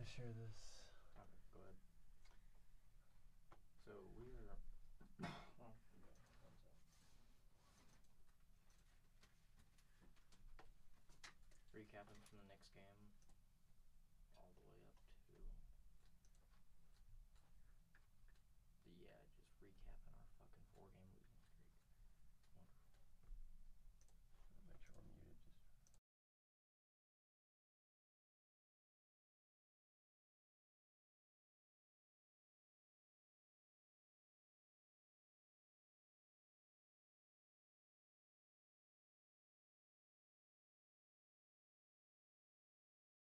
share this. Okay, go ahead. So we're recapping from the next game all the way up to just recapping our fucking 4-game losing streak. Wonderful. Make sure we're muted. Just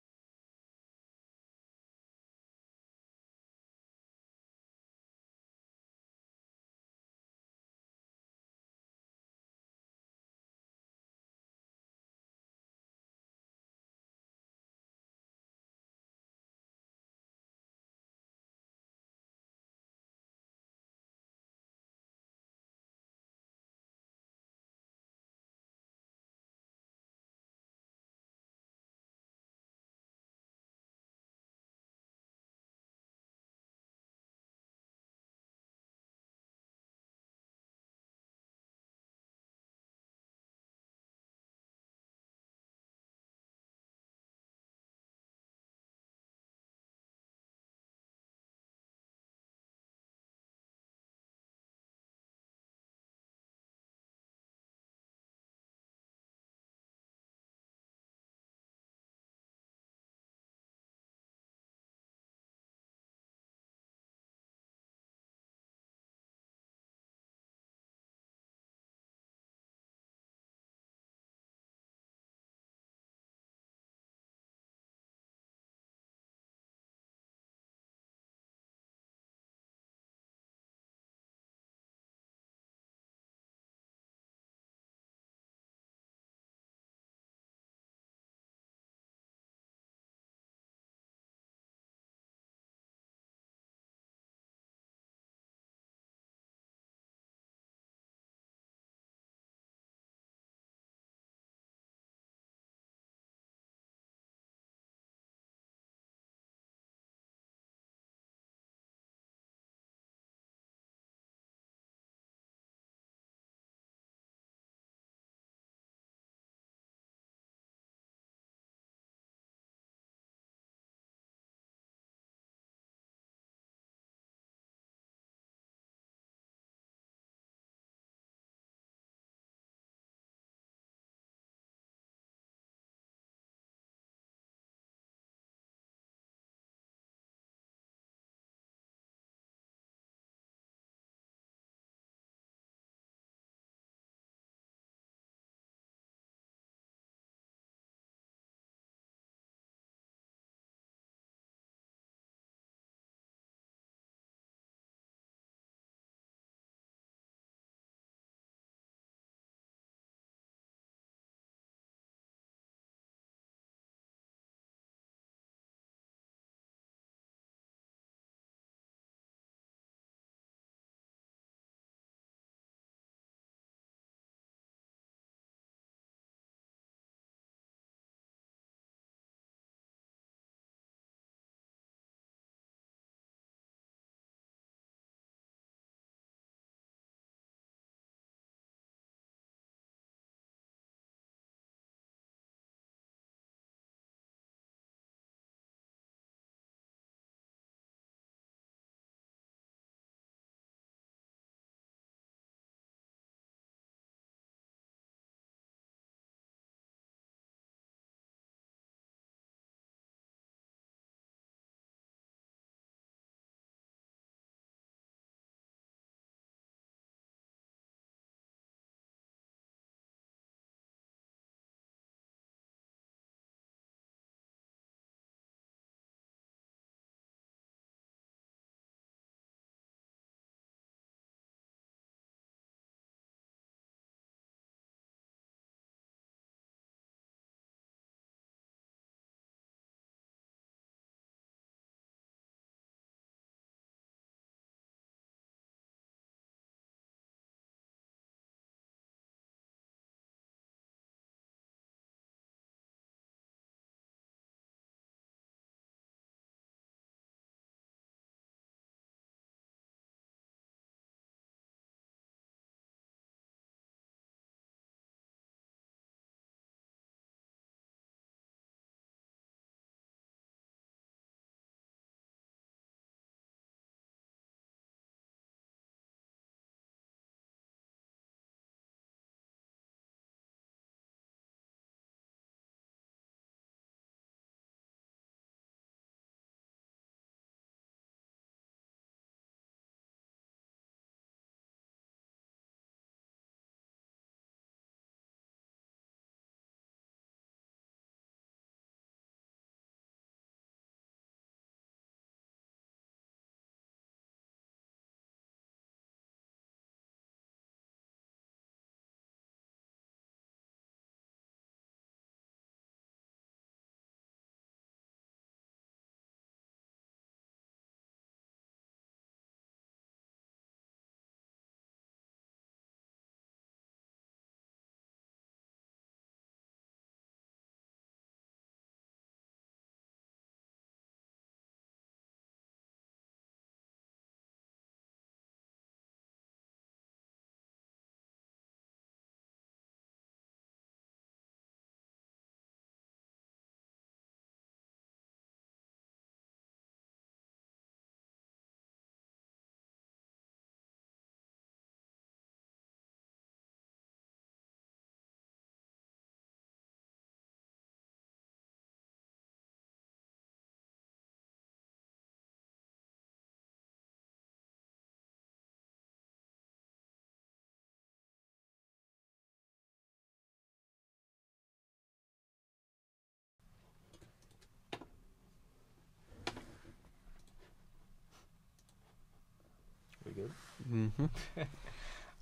good? Mm-hmm.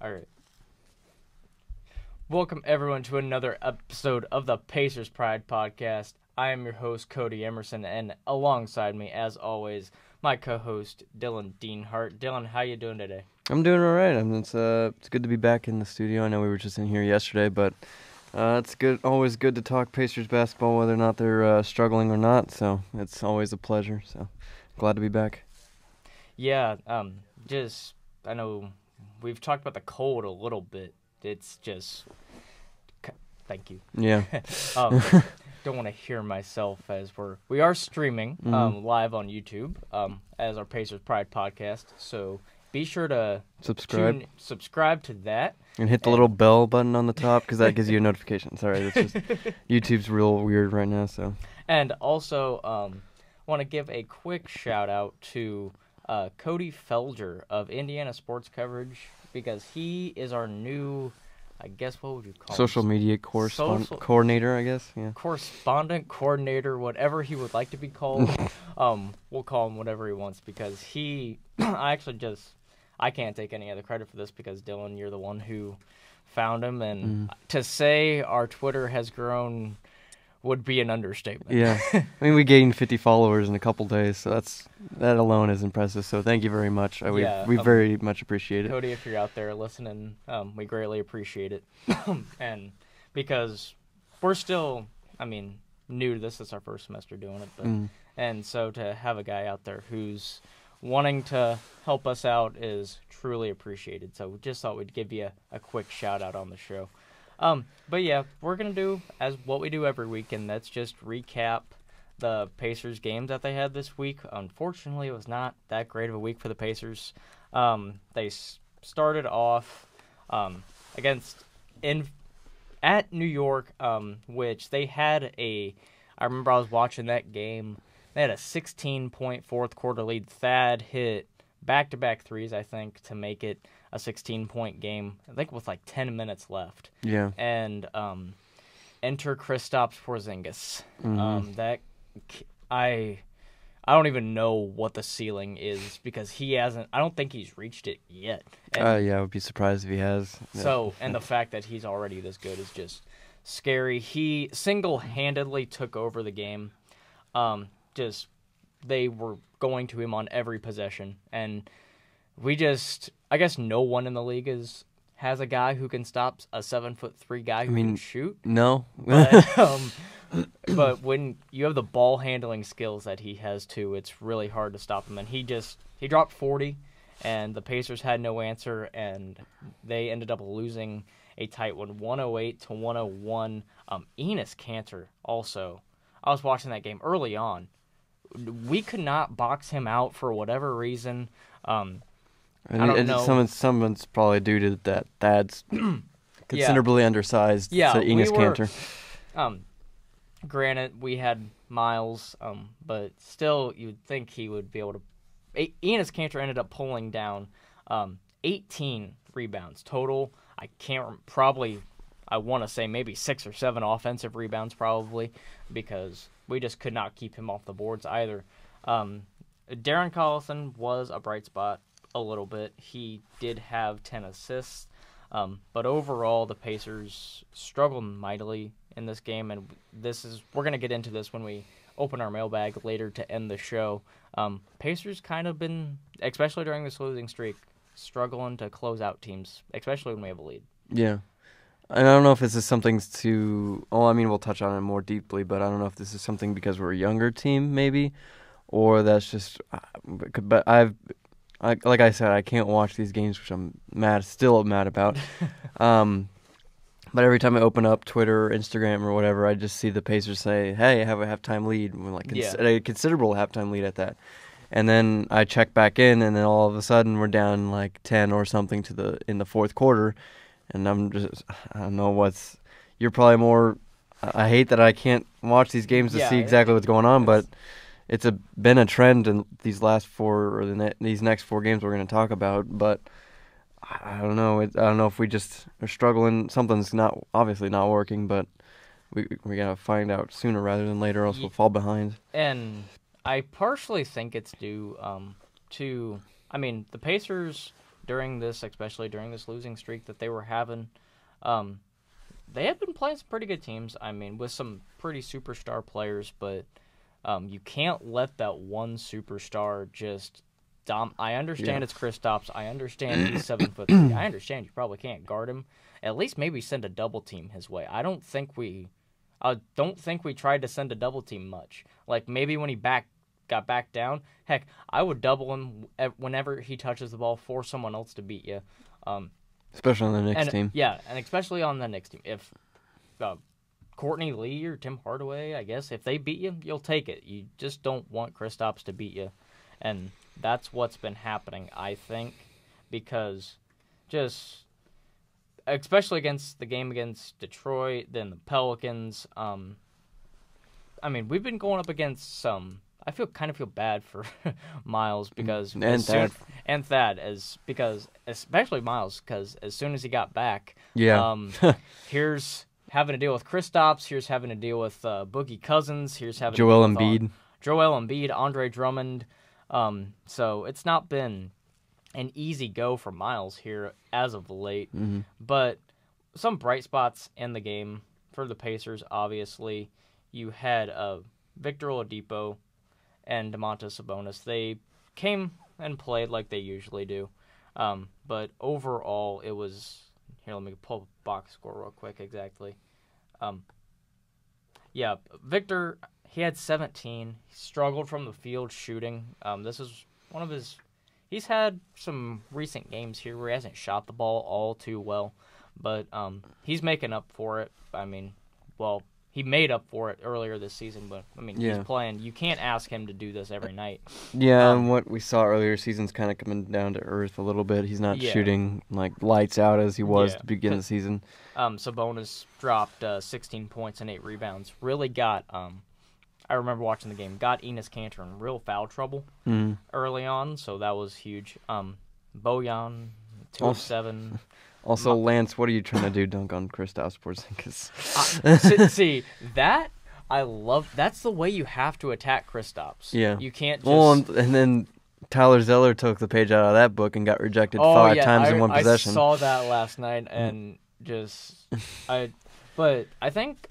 All right. Welcome, everyone, to another episode of the Pacers Pride Podcast. I am your host, Cody Emerson, and alongside me, as always, my co-host, Dylan Deanhart. Dylan, how you doing today? I'm doing all right. It's good to be back in the studio. I know we were just in here yesterday, but it's good. Always good to talk Pacers basketball, whether or not they're struggling or not. So it's always a pleasure. So glad to be back. Yeah, I know we've talked about the cold a little bit. It's just, thank you. Yeah. Don't want to hear myself as we are streaming live on YouTube as our Pacers Pride podcast. So be sure to subscribe to that. And hit the little bell button on the top because that gives you a notification. Sorry, that's just YouTube's real weird right now. So. And also want to give a quick shout out to Cody Felger of Indiana Sports Coverage because he is our new, I guess, what would you call social media coordinator, I guess. Yeah. Correspondent, coordinator, whatever he would like to be called. We'll call him whatever he wants because I can't take any other credit for this because, Dylan, you're the one who found him. And to say our Twitter has grown would be an understatement. Yeah. I mean, we gained 50 followers in a couple days, so that alone is impressive. So thank you very much. We very much appreciate it. Cody, if you're out there listening, we greatly appreciate it. And because we're still, new to this. It's our first semester doing it. But and so to have a guy out there who's wanting to help us out is truly appreciated. So we just thought we'd give you a quick shout out on the show. But yeah, we're going to do as what we do every week, and that's just recap the Pacers games that they had this week. Unfortunately, it was not that great of a week for the Pacers. They started off at New York, which they had I remember I was watching that game. They had a 16-point fourth quarter lead. Thad hit back-to-back threes, I think, to make it a 16-point game. I think with like 10 minutes left. Yeah. And enter Kristaps Porzingis. I don't even know what the ceiling is because he hasn't. I don't think he's reached it yet. Yeah, I would be surprised if he has. So, and the fact that he's already this good is just scary. He single-handedly took over the game. They were going to him on every possession, and I guess no one in the league has a guy who can stop a 7'3" guy who can shoot. No. But when you have the ball handling skills that he has too, it's really hard to stop him. And he dropped 40, and the Pacers had no answer, and they ended up losing a tight one, 108-101. Enes Kanter also. I was watching that game early on. We could not box him out for whatever reason. I don't know. Someone's probably due to that. Thad's considerably undersized to Enes Kanter. Granted, we had Miles, but still, you'd think he would be able to. Enes Kanter ended up pulling down 18 rebounds total. I want to say maybe 6 or 7 offensive rebounds probably because we just could not keep him off the boards either. Darren Collison was a bright spot a little bit. He did have 10 assists, but overall the Pacers struggled mightily in this game, and we're going to get into this when we open our mailbag later to end the show. Pacers kind of been, especially during this losing streak, struggling to close out teams, especially when we have a lead. Yeah. And I don't know if this is something we'll touch on it more deeply, but I don't know if this is something because we're a younger team, maybe, or that's just. But like I said, I can't watch these games, which I'm still mad about. But every time I open up Twitter or Instagram or whatever, I just see the Pacers say, "Hey, I have a halftime lead," a considerable halftime lead at that. And then I check back in, and then all of a sudden we're down like 10 or something in the fourth quarter. And I don't know you're probably more, I hate that I can't watch these games to see exactly what's going on, but it's been a trend in these last 4 or these next 4 games we're going to talk about, but I don't know. I don't know if we just are struggling. Something's obviously not working, but we got to find out sooner rather than later, else we'll fall behind. And I partially think it's due to, the Pacers especially during this losing streak that they were having, they have been playing some pretty good teams. I mean, with some pretty superstar players, but you can't let that one superstar just I understand it's Kristaps. I understand he's 7'3". I understand you probably can't guard him. At least maybe send a double team his way. I don't think we tried to send a double team much. Like maybe when he got back down, heck, I would double him whenever he touches the ball for someone else to beat you. Especially on the Knicks team. Yeah, and especially on the Knicks team. If Courtney Lee or Tim Hardaway, I guess, if they beat you, you'll take it. You just don't want Kristaps to beat you. And that's what's been happening, I think, because especially against the game against Detroit, then the Pelicans. I mean, we've been going up against some. I kind of feel bad for Miles because and Thad because especially Miles because as soon as he got back, here's having to deal with Kristaps, here's having to deal with Boogie Cousins, here's having Joel to deal Embiid, with Joel Embiid, Andre Drummond. So it's not been an easy go for Miles here as of late, but some bright spots in the game for the Pacers. Obviously, you had Victor Oladipo and Domantas Sabonis. They came and played like they usually do, but overall it was. Here, let me pull the box score real quick. Exactly. Victor. He had 17. He struggled from the field shooting. This is one of his. He's had some recent games here where he hasn't shot the ball all too well, but he's making up for it. I mean, he made up for it earlier this season, but I mean, he's playing. You can't ask him to do this every night. Yeah, and what we saw earlier season's kind of coming down to earth a little bit. He's not shooting like lights out as he was at the beginning of the season. Sabonis dropped 16 points and 8 rebounds. Really got. I remember watching the game. Got Enes Kanter in real foul trouble early on, so that was huge. Bojan, 2 of 7. Also, Lance, what are you trying to do? Dunk on Kristaps Porzingis? See, that I love. That's the way you have to attack Kristaps. Yeah, you can't just. Well, and then Tyler Zeller took the page out of that book and got rejected 5 times in one possession. I saw that last night and but I think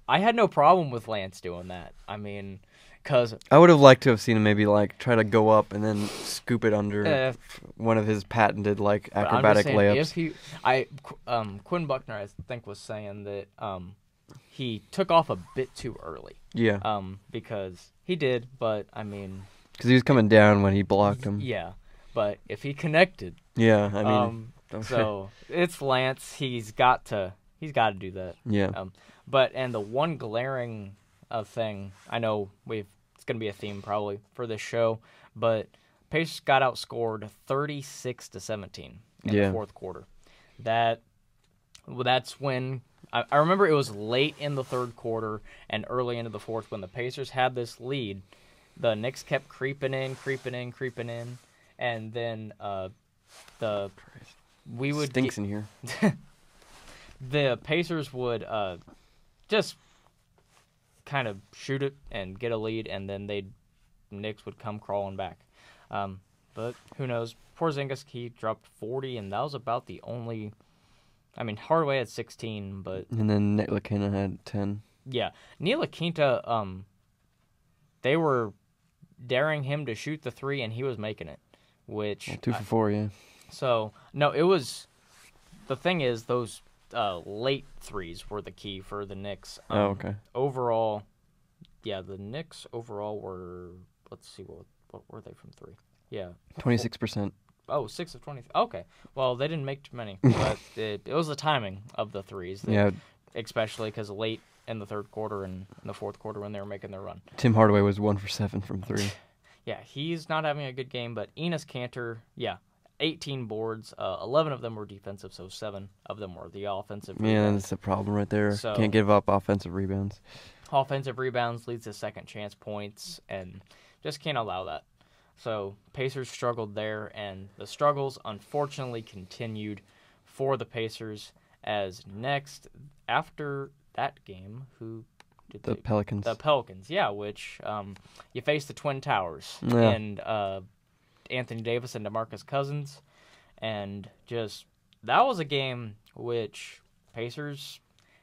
I had no problem with Lance doing that. I mean, because I would have liked to have seen him maybe like try to go up and then scoop it under one of his patented like acrobatic layups. Quinn Buckner I think was saying that he took off a bit too early. Yeah. Because he did, but I mean, because he was coming down when he blocked him. Yeah, but if he connected. Yeah, I mean. So it's Lance. He's got to do that. Yeah. And the one glaring thing, I know it's going to be a theme probably for this show, but Pacers got outscored 36-17 in the fourth quarter. That's when I remember it was late in the third quarter and early into the fourth when the Pacers had this lead. The Knicks kept creeping in, and then stinks in here. The Pacers would just kind of shoot it and get a lead, and then Knicks would come crawling back. But who knows? Porzingis, he dropped 40, and that was about the only. I mean, Hardaway had 16, but and then Ntilikina had 10. Yeah, Ntilikina, they were daring him to shoot the 3, and he was making it. 2 for 4, yeah. So no, it was. The thing is, those late threes were the key for the Knicks. Okay. Overall, the Knicks overall were. Let's see, what were they from 3? Yeah. 26%. Oh, 6 of 20. Okay. Well, they didn't make too many, but it was the timing of the threes. Especially because late in the third quarter and in the fourth quarter when they were making their run. Tim Hardaway was 1 for 7 from 3. Yeah, he's not having a good game, but Enes Kanter, 18 boards, 11 of them were defensive, so 7 of them were the offensive rebounds. Yeah, that's the problem right there. So, can't give up offensive rebounds. Offensive rebounds leads to second chance points, and just can't allow that. So Pacers struggled there, and the struggles unfortunately continued for the Pacers as next, after that game, who did the Pelicans. The Pelicans, which you face the Twin Towers and Anthony Davis and DeMarcus Cousins, and just that was a game which Pacers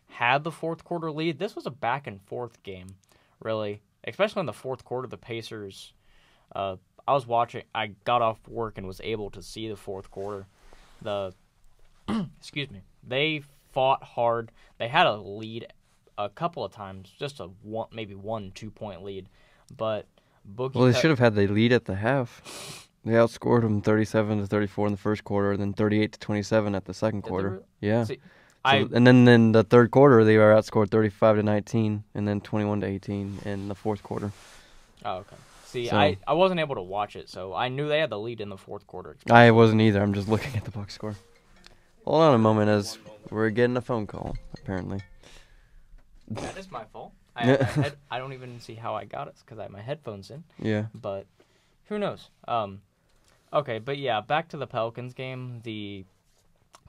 had the fourth quarter lead. This was a back and forth game, really, especially in the fourth quarter. The Pacers, I was watching. I got off work and was able to see the fourth quarter. Excuse me. They fought hard. They had a lead a couple of times, just maybe 1-2 point lead, but Boogie. Well, they should have had the lead at the half. They outscored them 37-34 in the first quarter, then 38-27 at the second quarter. Yeah. See, and then in the third quarter, they were outscored 35-19, and then 21-18 in the fourth quarter. Oh, okay. See, so, I wasn't able to watch it, so I knew they had the lead in the fourth quarter. I wasn't either. I'm just looking at the box score. Hold on a moment as we're getting a phone call, apparently. That is my fault. I don't even see how I got it because I have my headphones in. Yeah. But who knows? Okay, but yeah, back to the Pelicans game. The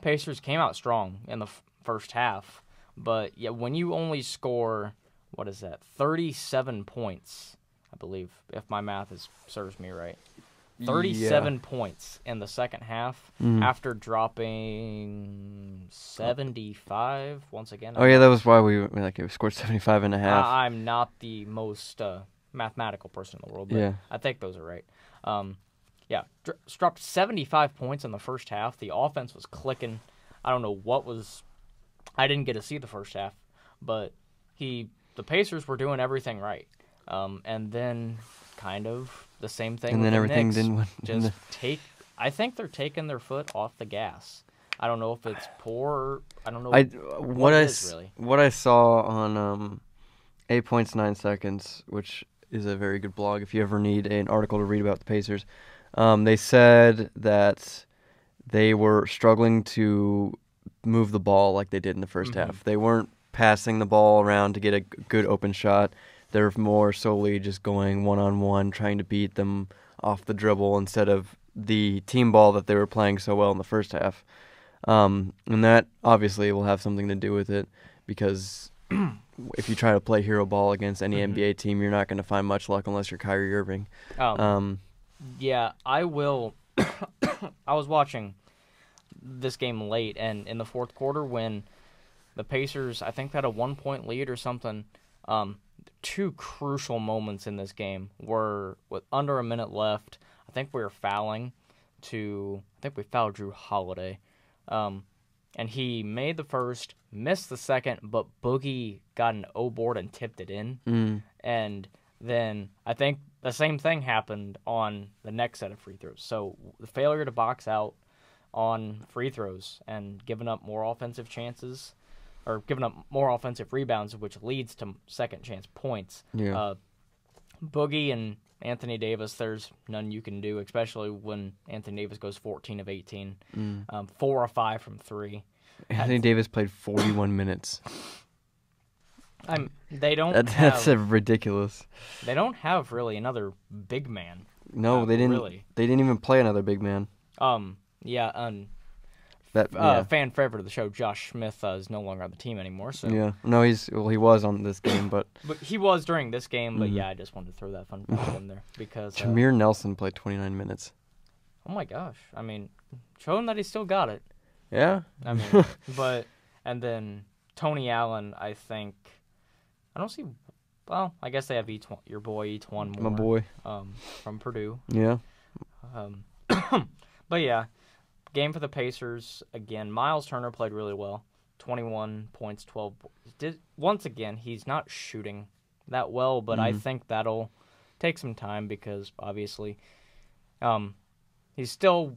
Pacers came out strong in the first half, but yeah, when you only score, 37 points, I believe, if my math serves me right. 37 points in the second half after dropping 75 once again. Oh, yeah, that was why we scored 75 and a half. I'm not the most mathematical person in the world, but I think those are right. Dropped 75 points in the first half. The offense was clicking. I don't know what was – I didn't get to see the first half, but the Pacers were doing everything right. And then kind of the same thing. And then everything Knicks. didn't win. I think they're taking their foot off the gas. I don't know if it's poor. I don't know what it is really. What I saw on 8 points 9 seconds, which is a very good blog if you ever need an article to read about the Pacers. They said that they were struggling to move the ball like they did in the first half. They weren't passing the ball around to get a good open shot. They're more solely just going one-on-one, trying to beat them off the dribble instead of the team ball that they were playing so well in the first half. And that obviously will have something to do with it because if you try to play hero ball against any NBA team, you're not going to find much luck unless you're Kyrie Irving. Yeah, I will. I was watching this game late, and in the fourth quarter when the Pacers, I think, had a 1-point lead or something, two crucial moments in this game were with under a minute left. I think we fouled Drew Holiday. And he made the first, missed the second, but Boogie got an O board and tipped it in. And then I think the same thing happened on the next set of free throws. So the failure to box out on free throws and giving up more offensive chances or giving up more offensive rebounds, which leads to second chance points. Yeah. Boogie and Anthony Davis, there's none you can do, especially when Anthony Davis goes 14 of 18, 4 of 5 from 3. Anthony Davis played 41 minutes. That's ridiculous. They don't have really another big man. No, they didn't. Really. They didn't even play another big man. Fan favorite of the show, Josh Smith, is no longer on the team anymore. So yeah, no, he was on this game, but he was during this game. But yeah, I just wanted to throw that fun fact in there because Jameer Nelson played 29 minutes. Oh my gosh! I mean, show him that he still got it. Yeah. I mean, and then Tony Allen, I think. I don't see. Well, I guess they have your boy Etuan Moore. My boy. From Purdue. Yeah. But yeah, game for the Pacers again. Miles Turner played really well. 21 points, 12. Once again, he's not shooting that well, but I think that'll take some time because obviously, he's still.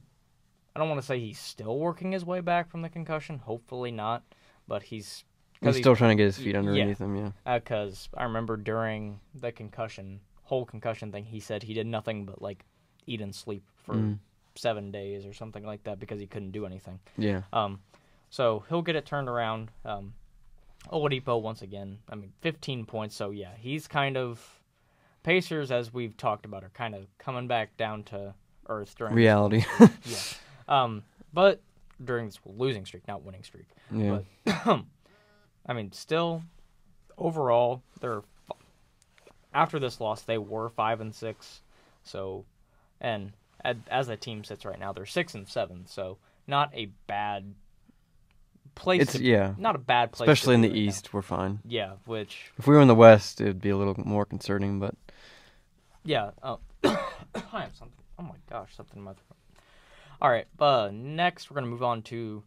I don't want to say he's still working his way back from the concussion. Hopefully not, but he's still trying to get his feet underneath him, yeah. Because I remember during the whole concussion thing, he said he did nothing but eat and sleep for 7 days or something like that because he couldn't do anything. Yeah. So he'll get it turned around. Oladipo once again. 15 points. So yeah, he's kind of Pacers, as we've talked about, are kind of coming back down to earth during reality. Yeah. But during this losing streak, not winning streak. Yeah. But still, overall, after this loss, they were 5-6. So, and as the team sits right now, they're 6-7, so not a bad place. Not a bad place. Especially in the right East, now. we're fine. Yeah, which if we were in the West, it would be a little more concerning, but yeah. I have something. Oh my gosh, something in my throat. All right, next we're gonna move on to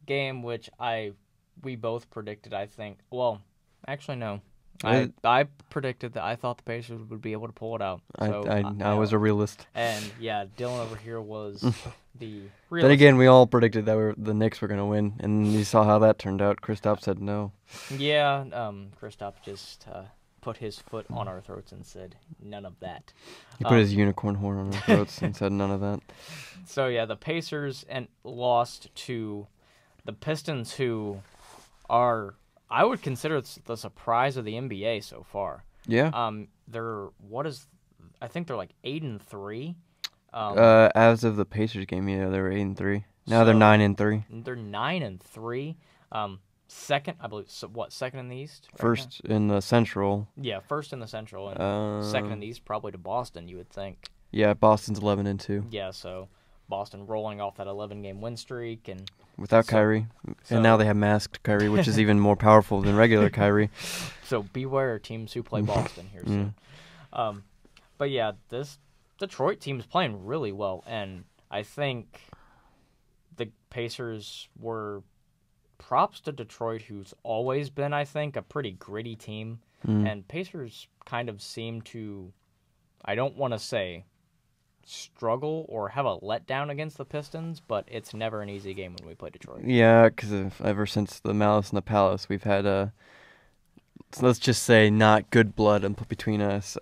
game which we both predicted. I think. Well, actually no. I predicted that I thought the Pacers would be able to pull it out. So I was a realist. And yeah, Dylan over here was the realist. Then again, we all predicted that the Knicks were going to win, and you saw how that turned out. Kristaps said no. Yeah, Kristaps just put his foot on our throats and said none of that. He put his unicorn horn on our throats and said none of that. So yeah, the Pacers lost to the Pistons, who are, I would consider the surprise of the NBA so far. Yeah. I think they're like 8-3. As of the Pacers game, yeah, they were 8-3. Now they're 9-3. They're 9-3. Second, I believe. Second in the East? Right first in the Central. Yeah, first in the Central, and second in the East, probably to Boston. You would think. Yeah, Boston's 11-2. Yeah, so Boston rolling off that 11-game win streak and without Kyrie, and now they have masked Kyrie, which is even more powerful than regular Kyrie. So beware teams who play Boston here soon. But yeah, this Detroit team is playing really well, and I think the Pacers were props to Detroit, who's always been, I think, a pretty gritty team, and Pacers kind of seem to, I don't want to say struggle or have a letdown against the Pistons, but it's never an easy game when we play Detroit. Yeah, because ever since the Malice in the Palace, we've had let's just say not good blood put between us.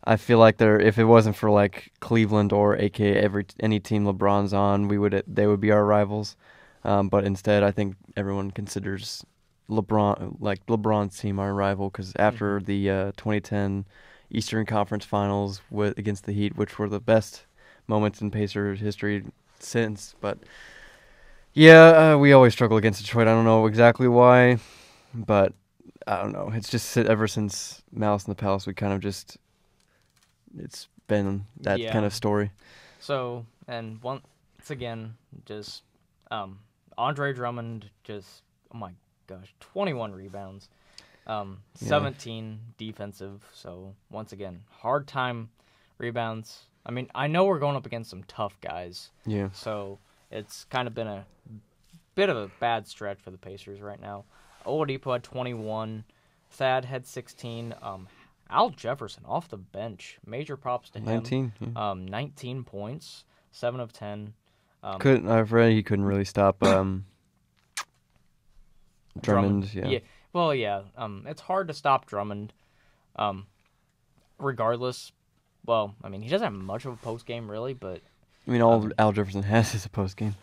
I feel like if it wasn't for like Cleveland or AKA any team LeBron's on, they would be our rivals. But instead, I think everyone considers LeBron's team our rival, because after the 2010 Eastern Conference Finals against the Heat, which were the best moments in Pacers history since. But yeah, we always struggle against Detroit. I don't know exactly why, but I don't know. It's just ever since Malice in the Palace, we kind of just, it's been that kind of story. So, and once again, just Andre Drummond just, oh my gosh, 21 rebounds. 17 defensive, so once again, hard time rebounds. I mean, I know we're going up against some tough guys. Yeah. So it's kind of been a bit of a bad stretch for the Pacers right now. Oladipo had 21. Thad had 16. Al Jefferson off the bench. Major props to him. 19. Yeah. 19 points, 7 of 10. I've read he couldn't really stop Drummond. Yeah. Well, yeah. It's hard to stop Drummond. Regardless, well, I mean, he doesn't have much of a post game really, but I mean, all Al Jefferson has is a post game.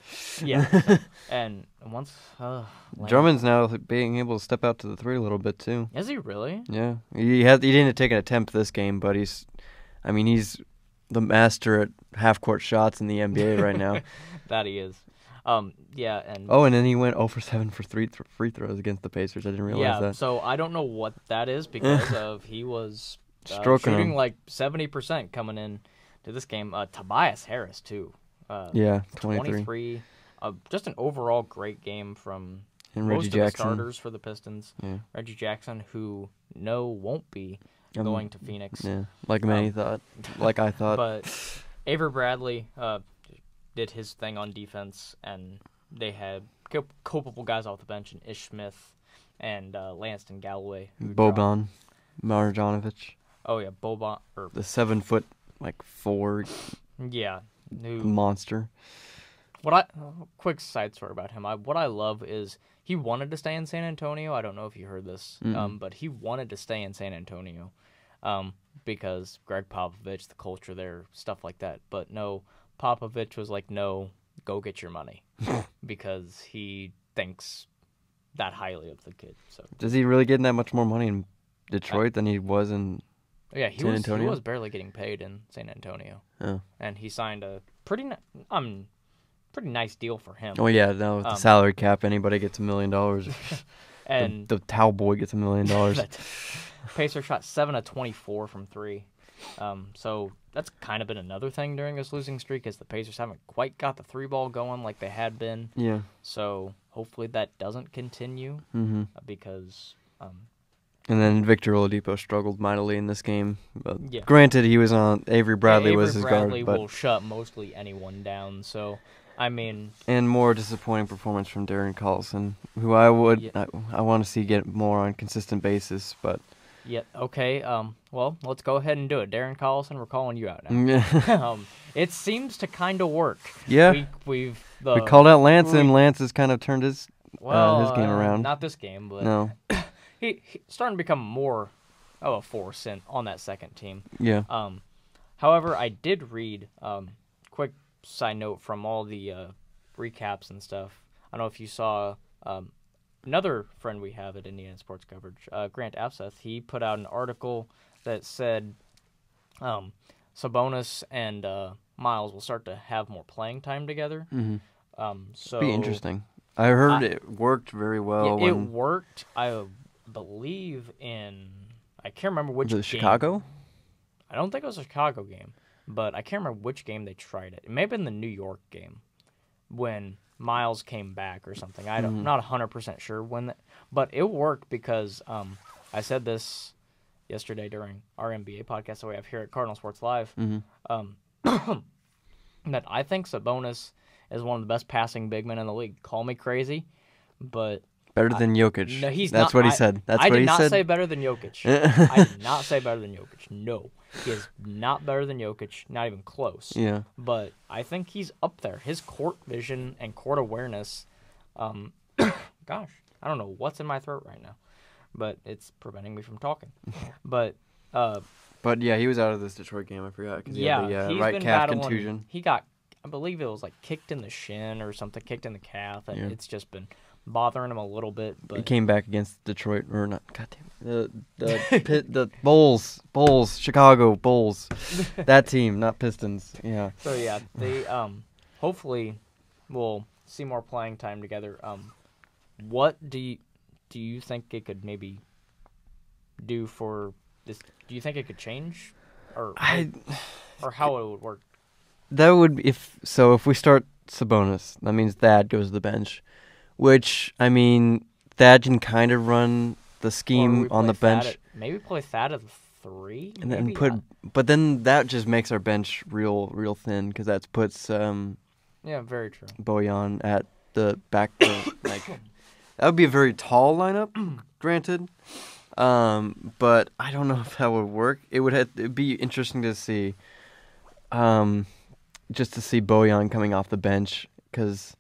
Yeah. And once Drummond's now being able to step out to the three a little bit too. Is he really? Yeah. He didn't take an attempt this game, but he's the master at half court shots in the NBA right now. That he is. Yeah, and and then he went 0 for 7 for free throws against the Pacers. I didn't realize that. Yeah, so I don't know what that is because of he was shooting like 70% coming in to this game. Tobias Harris too. 23. Just an overall great game from most of the starters for the Pistons. Yeah. Reggie Jackson, who won't be going to Phoenix. Yeah, like many thought, like I thought. But Avery Bradley did his thing on defense, and they had culpable guys off the bench, and Ish Smith and Lanston Galloway. Boban Marjanovic. Oh yeah, Boban. The 7'4" Yeah, monster. Quick side story about him. What I love is he wanted to stay in San Antonio. I don't know if you heard this, but he wanted to stay in San Antonio because Greg Popovich, the culture there, stuff like that. But no, Popovich was like, no, go get your money because he thinks that highly of the kid. So does he really get that much more money in Detroit than he was in San Antonio? He was barely getting paid in San Antonio. Oh. And he signed a pretty nice deal for him. Oh yeah, now with the salary cap, anybody gets $1 million. And the towel boy gets $1 million. Pacers shot 7 of 24 from 3. So that's kind of been another thing during this losing streak is the Pacers haven't quite got the 3-ball going like they had been. Yeah. So hopefully that doesn't continue because. And then Victor Oladipo struggled mightily in this game. Yeah. Granted, he was on Avery Bradley was his guard, Bradley will shut mostly anyone down. So, I mean, and more disappointing performance from Darren Collison, who I want to see get more on a consistent basis, but. Yeah. Okay. Well, let's go ahead and do it. Darren Collison, we're calling you out now. It seems to kind of work. Yeah. We called out Lance, and Lance has kind of turned his game around. Not this game, but no. He's starting to become more of a force on that second team. Yeah. However, I did read quick side note from all the recaps and stuff. I don't know if you saw another friend we have at Indiana Sports Coverage, Grant Afseth. He put out an article that said Sabonis and Miles will start to have more playing time together. So be interesting. I heard it worked very well. Yeah, it worked. I believe I can't remember which game. Chicago? I don't think it was a Chicago game, but I can't remember which game they tried it. It may have been the New York game when Miles came back or something. I'm not 100% sure when, but it worked because I said this yesterday during our NBA podcast that we have here at Cardinal Sports Live, that I think Sabonis is one of the best passing big men in the league. Call me crazy, but better than Jokic. No, he's That's not. What he said. That's I what did he not said. say better than Jokic. I did not say better than Jokic. No, he is not better than Jokic. Not even close. Yeah. But I think he's up there. His court vision and court awareness. Gosh, I don't know what's in my throat right now, but it's preventing me from talking. But yeah, he was out of this Detroit game. I forgot because he had the right calf contusion. He got, I believe it was like kicked in the shin or something, kicked in the calf, and it's just been bothering him a little bit. But he came back against Detroit, or not? Goddamn, the Bulls, Chicago Bulls, that team, not Pistons. Yeah. So yeah, they hopefully will see more playing time together. What do you think it could maybe do for this? Do you think it could change, or how it would work? That would if we start Sabonis, that means Thad goes to the bench, which I mean Thad can kind of run the scheme on the bench. Maybe play Thad at the 3, and then but then that just makes our bench real thin because that puts very true. Bojan at the back like that would be a very tall lineup, granted. But I don't know if that would work. It'd be interesting to see. Just to see Bojan coming off the bench, because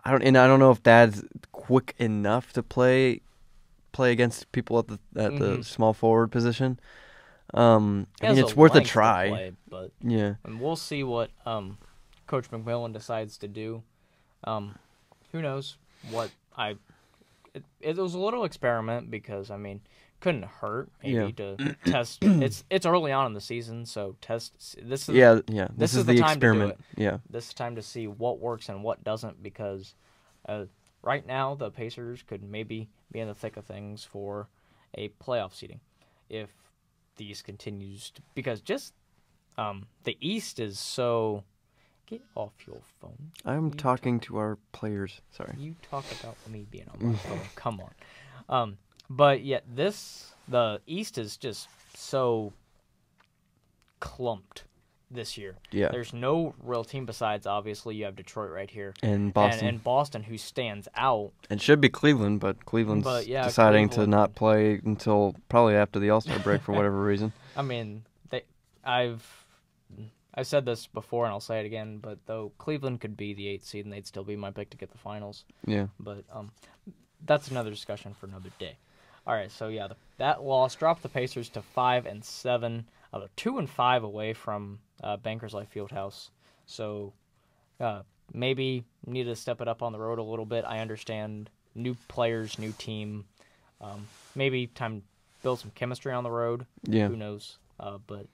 I don't know if Thad's quick enough to play against people at the small forward position. I mean, it's worth a try. Play, but yeah, and we'll see what Coach McMillan decides to do. Who knows what it was a little experiment because I mean. Couldn't hurt maybe to test. It's early on in the season, so test. This is This is the time experiment. To do it. Yeah, this is time to see what works and what doesn't because right now the Pacers could maybe be in the thick of things for a playoff seeding if the East continues to, because just the East is so. Get off your phone. I'm talking to our players. Sorry. You talk about me being on my phone. Come on. But yet the East is just so clumped this year. Yeah. There's no real team besides, obviously, you have Detroit right here. And Boston. And Boston, who stands out. It should be Cleveland, but Cleveland's deciding to not play until probably after the All-Star break for whatever reason. I mean, I've said this before and I'll say it again, but though Cleveland could be the 8th seed and they'd still be my pick to get the finals. Yeah. But that's another discussion for another day. All right, so yeah, that loss dropped the Pacers to 5-7, 2-5 away from Bankers Life Fieldhouse. So maybe need to step it up on the road a little bit. I understand new players, new team. Maybe time to build some chemistry on the road. Yeah. Who knows? But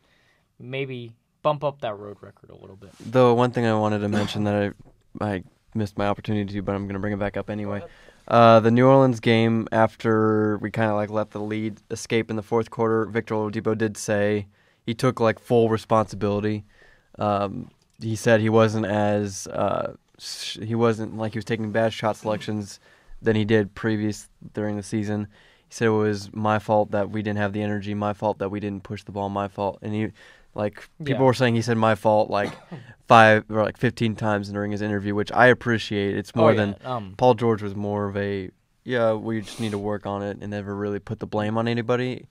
maybe bump up that road record a little bit. Though one thing I wanted to mention that I missed my opportunity to, but I'm going to bring it back up anyway. The New Orleans game, after we kind of let the lead escape in the fourth quarter, Victor Oladipo did say, he took like full responsibility. He said he wasn't he was taking bad shot selections than he did during the season. He said it was my fault that we didn't have the energy, my fault that we didn't push the ball, my fault. And people were saying he said my fault like 5 or like 15 times during his interview, which I appreciate. It's more than Paul George was more of a we just need to work on it and never really put the blame on anybody.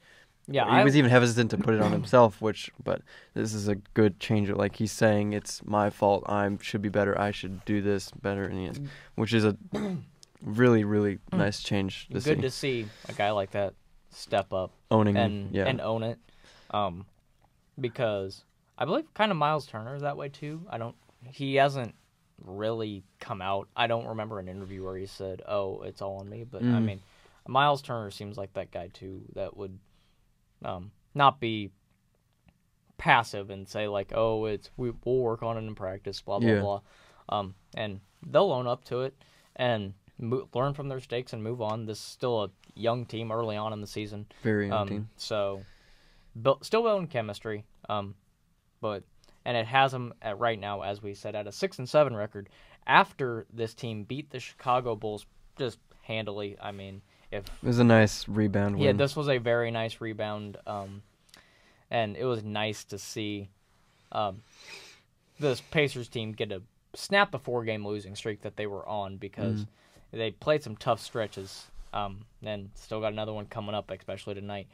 Yeah, he was even hesitant to put it on himself, but this is a good change. Like he's saying, it's my fault. I should be better. I should do this better, which is a really, really nice change to see. Good to see a guy like that step up, owning and own it. Because I believe kind of Miles Turner is that way too. He hasn't really come out. I don't remember an interview where he said, "Oh, it's all on me." But I mean, Miles Turner seems like that guy too that would. Not be passive and say like, "Oh, we'll work on it in practice," blah blah blah, and they'll own up to it and learn from their mistakes and move on. This is still a young team early on in the season, very young team. So, still building chemistry, and it has them at right now, as we said, at a 6-7 record after this team beat the Chicago Bulls just handily. I mean. It was a nice rebound win. Yeah, this was a very nice rebound, and it was nice to see this Pacers team snap the 4-game losing streak that they were on because they played some tough stretches, and still got another one coming up, especially tonight,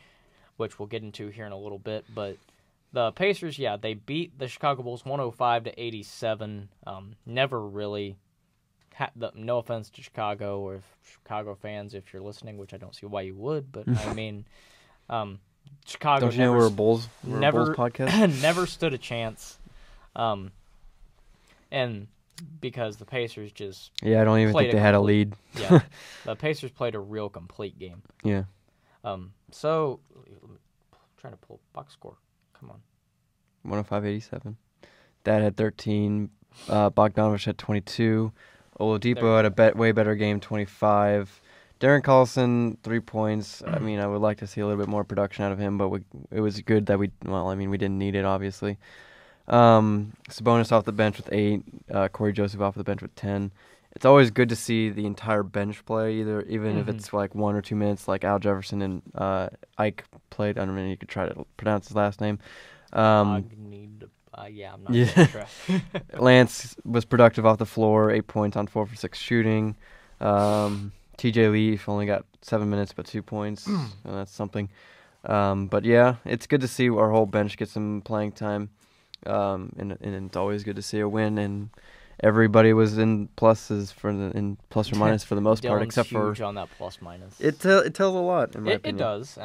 which we'll get into here in a little bit. But the Pacers, they beat the Chicago Bulls 105-87. Never really. No offense to Chicago or Chicago fans if you're listening, which I don't see why you would, but I mean, Chicago. Don't you know we're a Bulls podcast? Never stood a chance, and because the Pacers just I don't even think they had a lead. The Pacers played a real complete game. Yeah. So I'm trying to pull box score. Come on. 105-87. That had 13. Bogdanovich had 22. Oladipo had a way better game, 25. Darren Collison, 3 points. I mean, I would like to see a little bit more production out of him, but it was good that we didn't need it, obviously. Sabonis off the bench with 8. Corey Joseph off the bench with 10. It's always good to see the entire bench play, even if it's like 1 or 2 minutes, like Al Jefferson and Ike played. I don't know if you could try to pronounce his last name. I'm not sure. Lance was productive off the floor, 8 points on 4 for 6 shooting. TJ Leaf only got 7 minutes but 2 points, so that's something. But it's good to see our whole bench get some playing time, and it's always good to see a win. And everybody was in pluses in plus or minus for the most part, except for huge on that plus minus. It tells a lot. In my opinion. It does.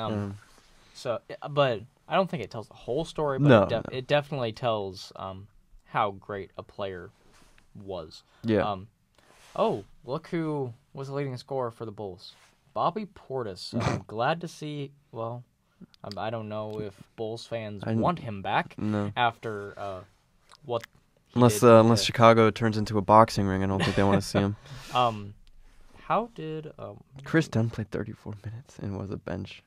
But I don't think it tells the whole story, but it definitely tells how great a player was. Yeah. Look who was the leading scorer for the Bulls. Bobby Portis. I'm glad to see, I don't know if Bulls fans want him back after what Unless Chicago turns into a boxing ring, I don't think they want to see him. How did... Chris Dunn played 34 minutes and was a bench.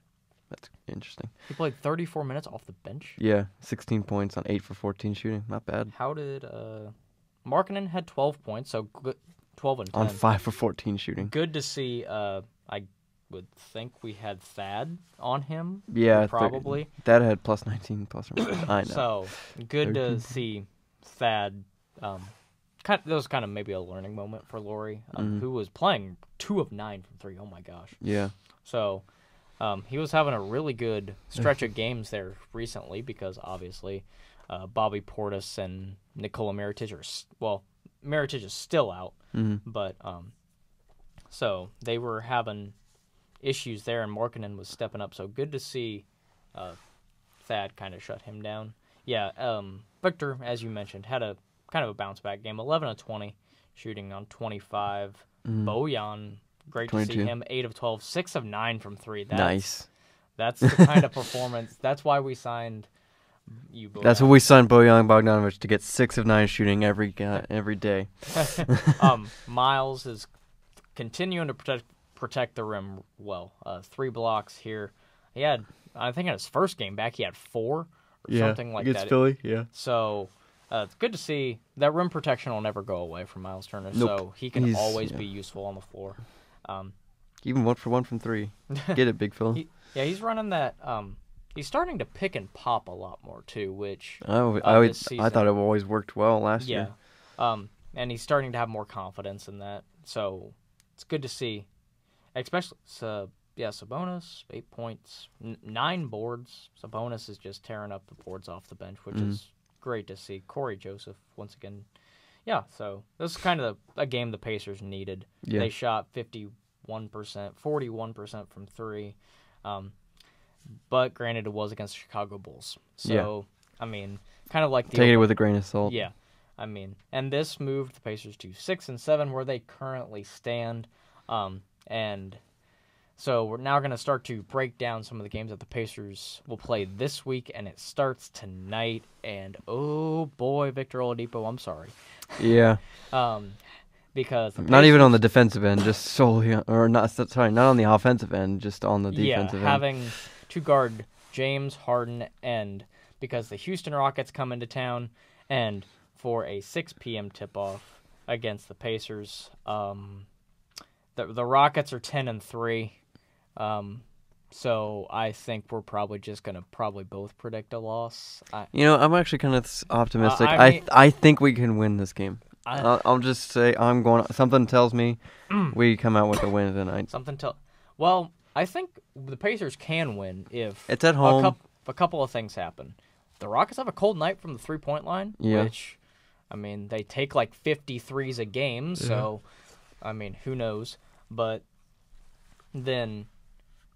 That's interesting. He played 34 minutes off the bench? Yeah, 16 points on 8 for 14 shooting. Not bad. How did... Markkanen had 12 points, so 12 and 10. On 5 for 14 shooting. Good to see. I would think we had Thad on him. Yeah, probably. Thad had plus 19, plus or minus. I know. So, good to see Thad. That was kind of maybe a learning moment for Laurie, who was playing 2 of 9 from 3. Oh, my gosh. Yeah. So... he was having a really good stretch of games there recently because obviously Bobby Portis and Nikola Mirotic Mirotic is still out, but so they were having issues there, and Markkanen was stepping up. So good to see Thad kind of shut him down. Yeah, Victor, as you mentioned, had a kind of a bounce back game, 11 of 20, shooting on 25. Bojan. Great 22. To see him, 8 of 12, 6 of 9 from 3. Nice. That's the kind of performance. That's why we signed you, Bojan. That's what we signed Bojan Bogdanovic to get 6 of 9 shooting every day. Miles is continuing to protect the rim well. 3 blocks here. He had, I think in his first game back, he had 4 or something like that. Philly, yeah. So it's good to see that rim protection will never go away from Miles Turner, so he can always be useful on the floor. Even 1 for 1 from 3. Get it, Big Phil. He's running that. He's starting to pick and pop a lot more too, which I thought it always worked well last year. And he's starting to have more confidence in that, so it's good to see. Especially, Sabonis, 8 points, 9 boards. Sabonis is just tearing up the boards off the bench, which is great to see. Corey Joseph, once again. Yeah, so this is kind of a game the Pacers needed. Yeah. They shot 41% from 3. But granted, it was against the Chicago Bulls. So, I mean, kind of like take it with a grain of salt. Yeah. I mean, and this moved the Pacers to 6-7, where they currently stand. And so we're now going to start to break down some of the games that the Pacers will play this week, and it starts tonight. And oh boy, Victor Oladipo, I'm sorry. Yeah. Because the Pacers, not even on the defensive end, just solely, or not on the offensive end, just on the defensive end. Having to guard James Harden, and because the Houston Rockets come into town, and for a 6 p.m. tip-off against the Pacers. The Rockets are 10-3, so I think we're probably just going to both predict a loss. I'm actually kind of optimistic. I think we can win this game. I'll just say something tells me we come out with a win tonight. Well, I think the Pacers can win if it's at home. A couple of things happen. The Rockets have a cold night from the 3-point line, which, I mean, they take like 53s a game, so, I mean, who knows? But then,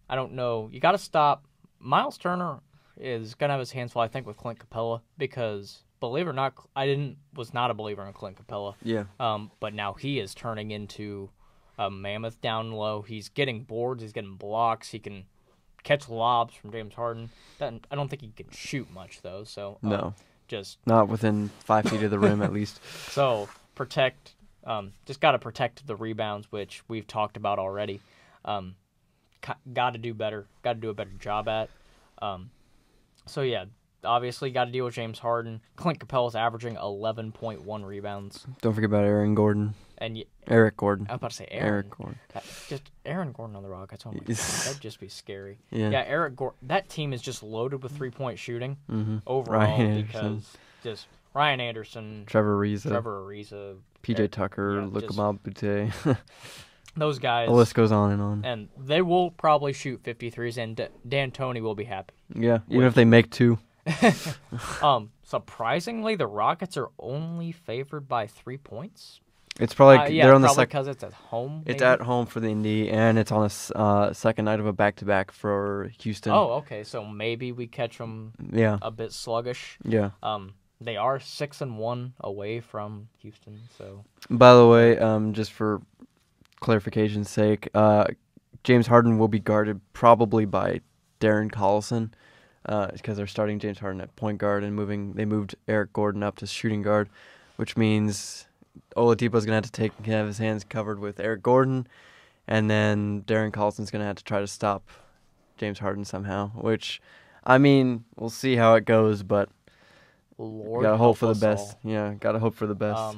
I don't know. You got to stop. Miles Turner is going to have his hands full, I think, with Clint Capella, because, believe it or not, I was not a believer in Clint Capella. Yeah. But now he is turning into a mammoth down low. He's getting boards. He's getting blocks. He can catch lobs from James Harden. I don't think he can shoot much, though. So no. Just not within 5 feet of the rim, at least. So protect. Just got to protect the rebounds, which we've talked about already. Got to do better. Got to do a better job at. So yeah, obviously got to deal with James Harden. Clint Capella's averaging 11.1 rebounds. Don't forget about Eric Gordon. Eric Gordon. I was about to say Aaron. Eric Gordon. Just Aaron Gordon on the Rockets. Oh my God, that'd just be scary. Yeah. Eric Gordon. That team is just loaded with 3-point shooting overall Ryan because Anderson. Just Ryan Anderson, Trevor Ariza, PJ Tucker, Luka Mabute. Those guys. The list goes on and on. And they will probably shoot 53s, and D'Antoni will be happy. Yeah, even if they make 2. Surprisingly, the Rockets are only favored by 3 points. It's probably they're on the second because it's at home. It's at home for the Indy, and it's on a second night of a back-to-back for Houston. Oh, okay. So maybe we catch them. A bit sluggish. Yeah. They are 6-1 away from Houston. So. By the way, just for clarification's sake, James Harden will be guarded probably by Darren Collison, because they're starting James Harden at point guard and they moved Eric Gordon up to shooting guard, which means Oladipo's going to have his hands covered with Eric Gordon, and then Darren Collison's going to have to try to stop James Harden somehow, which, I mean, we'll see how it goes, but gotta hope for the best. Yeah, gotta hope for the best.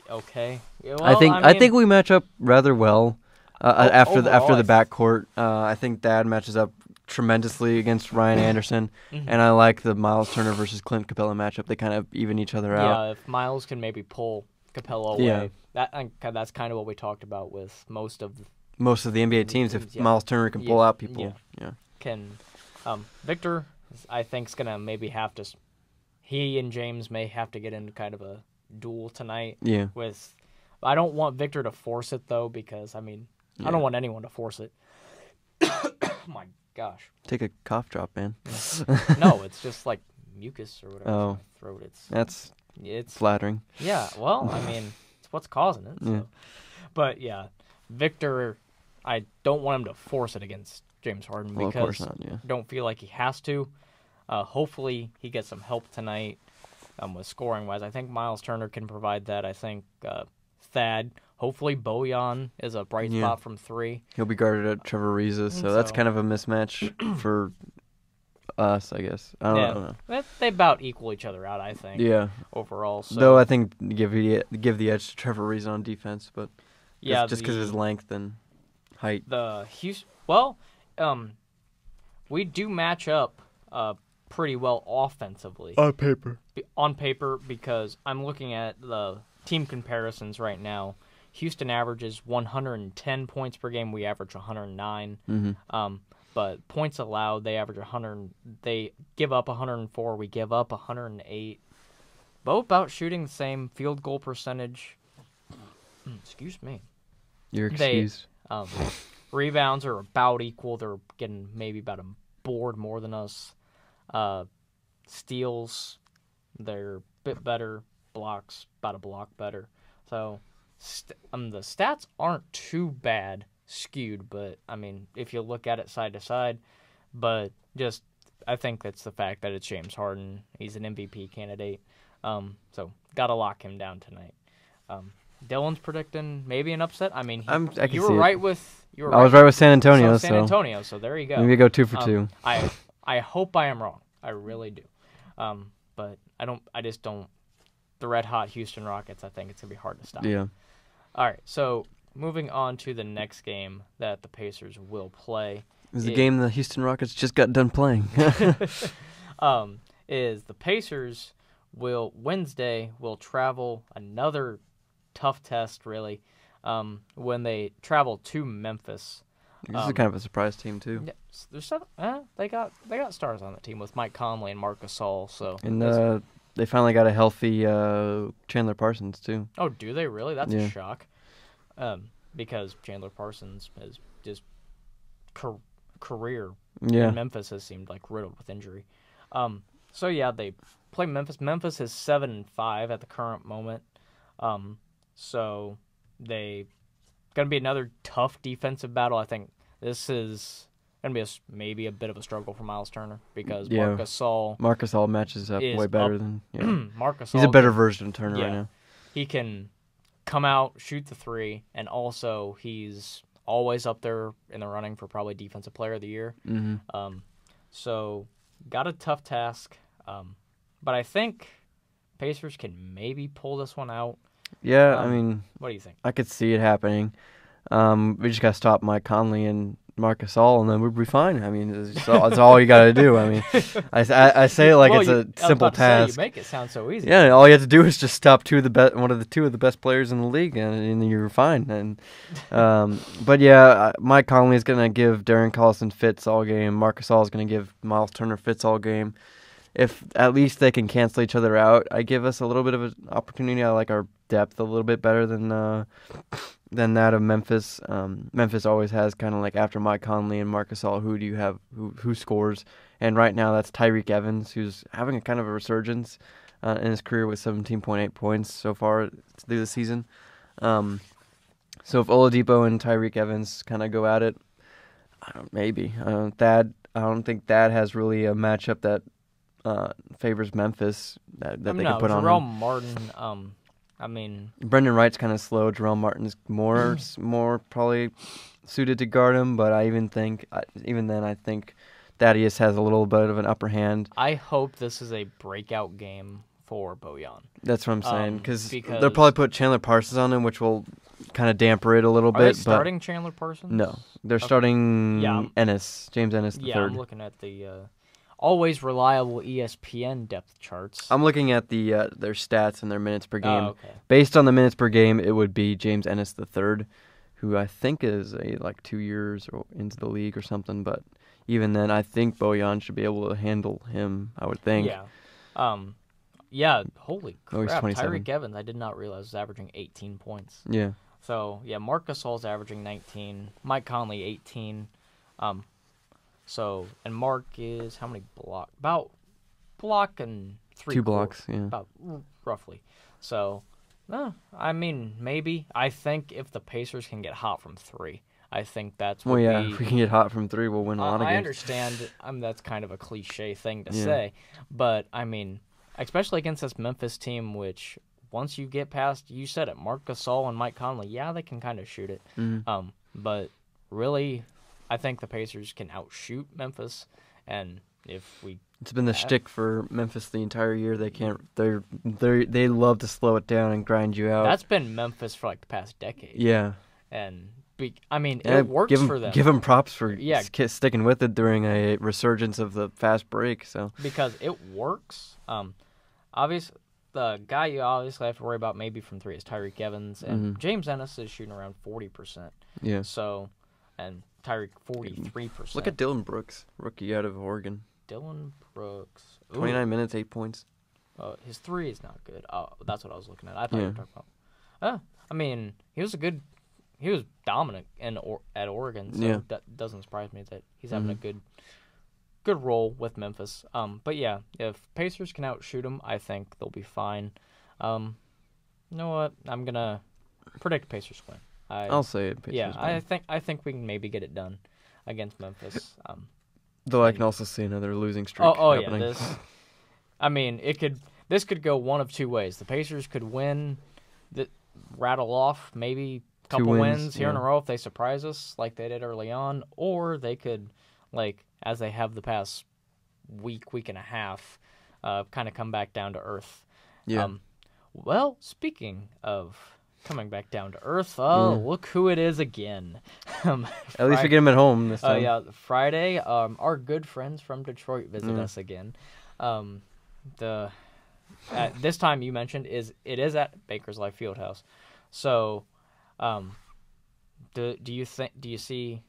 Okay. Well, I think we match up rather well after the backcourt. I think Thad matches up tremendously against Ryan Anderson, and I like the Miles Turner versus Clint Capella matchup. They kind of even each other out. Yeah, if Miles can maybe pull Capella away, that's kind of what we talked about with most of the NBA teams. If Miles Turner can pull out people, Victor, I think is gonna maybe have to. He and James may have to get into kind of a duel tonight. Yeah. I don't want Victor to force it though, because I don't want anyone to force it. Oh my gosh. Take a cough drop, man. No, it's just like mucus or whatever in my throat. It's flattering. Yeah, well, I mean, it's what's causing it. So. Yeah. But yeah, Victor, I don't want him to force it against James Harden because of course not, I don't feel like he has to. Hopefully he gets some help tonight with scoring-wise. I think Miles Turner can provide that. I think Thad, hopefully Bojan is a bright spot from 3. He'll be guarded at Trevor Ariza, so that's kind of a mismatch for us, I guess. I don't know. They about equal each other out, I think. Yeah. Overall, so. Though I think give the edge to Trevor Ariza on defense, but just because of his length and height. We do match up pretty well offensively. On paper, because I'm looking at the team comparisons right now. Houston averages 110 points per game. We average 109. Mm-hmm. But points allowed, they average 100. They give up 104. We give up 108. Both about shooting the same field goal percentage. Excuse me. You're excused. Rebounds are about equal. They're getting maybe about a board more than us. Steals, they're a bit better. Blocks, about a block better. So the stats aren't too bad skewed, but I mean, if you look at it side to side, but just I think that's the fact that it's James Harden. He's an MVP candidate. So gotta lock him down tonight. Dylan's predicting maybe an upset. I mean, you were right with. I was right with San Antonio. San Antonio. So there you go. Maybe go 2 for 2. I hope I am wrong. I really do. But I don't. I just don't. The red hot Houston Rockets. I think it's gonna be hard to stop. Yeah. All right. So moving on to the next game that the Pacers will play. Is the game the Houston Rockets just got done playing. Is the Pacers Wednesday will travel, another tough test really, when they travel to Memphis. This is kind of a surprise team too. Yeah, they got stars on the team with Mike Conley and Marc Gasol. So and they finally got a healthy Chandler Parsons too. Oh, do they really? That's a shock. Because Chandler Parsons has just career in Memphis has seemed like riddled with injury. So yeah, they play Memphis. Memphis is 7-5 at the current moment. So they gonna be another tough defensive battle. I think this is gonna be maybe a bit of a struggle for Miles Turner because Marc Gasol matches up way better than Marc Gasol. He's a better version of Turner right now. He can come out, shoot the three, and also he's always up there in the running for probably Defensive Player of the Year. Mm-hmm. So got a tough task, but I think Pacers can maybe pull this one out. Yeah, I mean, what do you think? I could see it happening. We just got to stop Mike Conley and Marc Gasol, and then we'll be fine. I mean, that's all you got to do. I mean, I say it like it's a simple task. You make it sound so easy. Yeah, all you have to do is just stop two of the best players in the league, and you're fine. And but yeah, Mike Conley is gonna give Darren Collison fits all game. Marc Gasol is gonna give Miles Turner fits all game. If at least they can cancel each other out, I give us a little bit of an opportunity. I like our depth a little bit better than that of Memphis. Memphis always has kind of like after Mike Conley and Marc Gasol, who do you have who scores? And right now that's Tyreke Evans, who's having a kind of a resurgence in his career with 17.8 points so far through the season. So if Oladipo and Tyreke Evans kind of go at it, maybe. I don't think Thad has really a matchup that favors Memphis that they can put on Jerome Martin. I mean, Brendan Wright's kind of slow. Jerome Martin's more probably suited to guard him, but I think Thaddeus has a little bit of an upper hand. I hope this is a breakout game for Bojan. That's what I'm saying, because they'll probably put Chandler Parsons on him, which will kind of damper it a little bit. Are they starting Chandler Parsons? No, they're starting James Ennis the third. I'm looking at the always reliable ESPN depth charts. I'm looking at their stats and their minutes per game. Oh, okay. Based on the minutes per game, it would be James Ennis the third, who I think is like 2 years into the league or something. But even then, I think Bojan should be able to handle him. I would think. Yeah. Holy crap! He's 27. Tyreke Evans, I did not realize was averaging 18 points. Yeah. So yeah, Marc Gasol's averaging 19. Mike Conley 18. And Mark is how many blocks? About block and 3 2 blocks, yeah. About roughly. So, I mean, maybe. I think if the Pacers can get hot from 3, I think that's what if we can get hot from 3, we'll win a lot of games. I understand that's kind of a cliche thing to say, but, I mean, especially against this Memphis team, which once you get past, you said it, Marc Gasol and Mike Conley, they can kind of shoot it. But really, I think the Pacers can outshoot Memphis, and if we. It's been the shtick for Memphis the entire year. They can't. They love to slow it down and grind you out. That's been Memphis for like the past decade. Yeah. And it works for them. Give them props for sticking with it during a resurgence of the fast break. So because it works. Obviously, the guy you obviously have to worry about maybe from three is Tyreek Evans, and James Ennis is shooting around 40%. Yeah. So, and Tyreek 43%. Look at Dylan Brooks, rookie out of Oregon. Dylan Brooks. 29 minutes, 8 points. His three is not good. Oh, that's what I was looking at. I thought you were talking about. I mean, he was dominant at Oregon, so that doesn't surprise me that he's having a good role with Memphis. But yeah, if Pacers can outshoot them, I think they'll be fine. You know what? I'm gonna predict Pacers win. I'll say it. Pacers win. I think we can maybe get it done against Memphis. Though I can also see another losing streak happening. Yeah. This could go one of two ways. The Pacers could win, rattle off maybe a couple wins here in a row if they surprise us like they did early on, or they could, like as they have the past week and a half, kind of come back down to earth. Yeah. Well, speaking of coming back down to earth, look who it is again. At least we get him at home this time. Yeah, Friday, our good friends from Detroit visit us again. This time you mentioned it is at Baker's Life Fieldhouse. So, do you see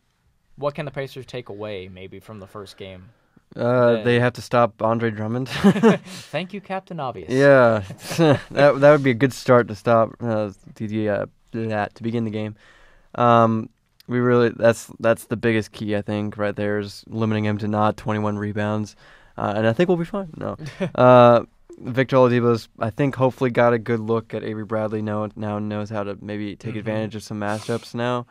what can the Pacers take away maybe from the first game? They have to stop Andre Drummond. Thank you, Captain Obvious. Yeah, that would be a good start to stop to begin the game. We really that's the biggest key, I think, right there is limiting him to not 21 rebounds, and I think we'll be fine. No, Victor Oladipo's I think hopefully got a good look at Avery Bradley. Now knows how to maybe take advantage of some matchups now.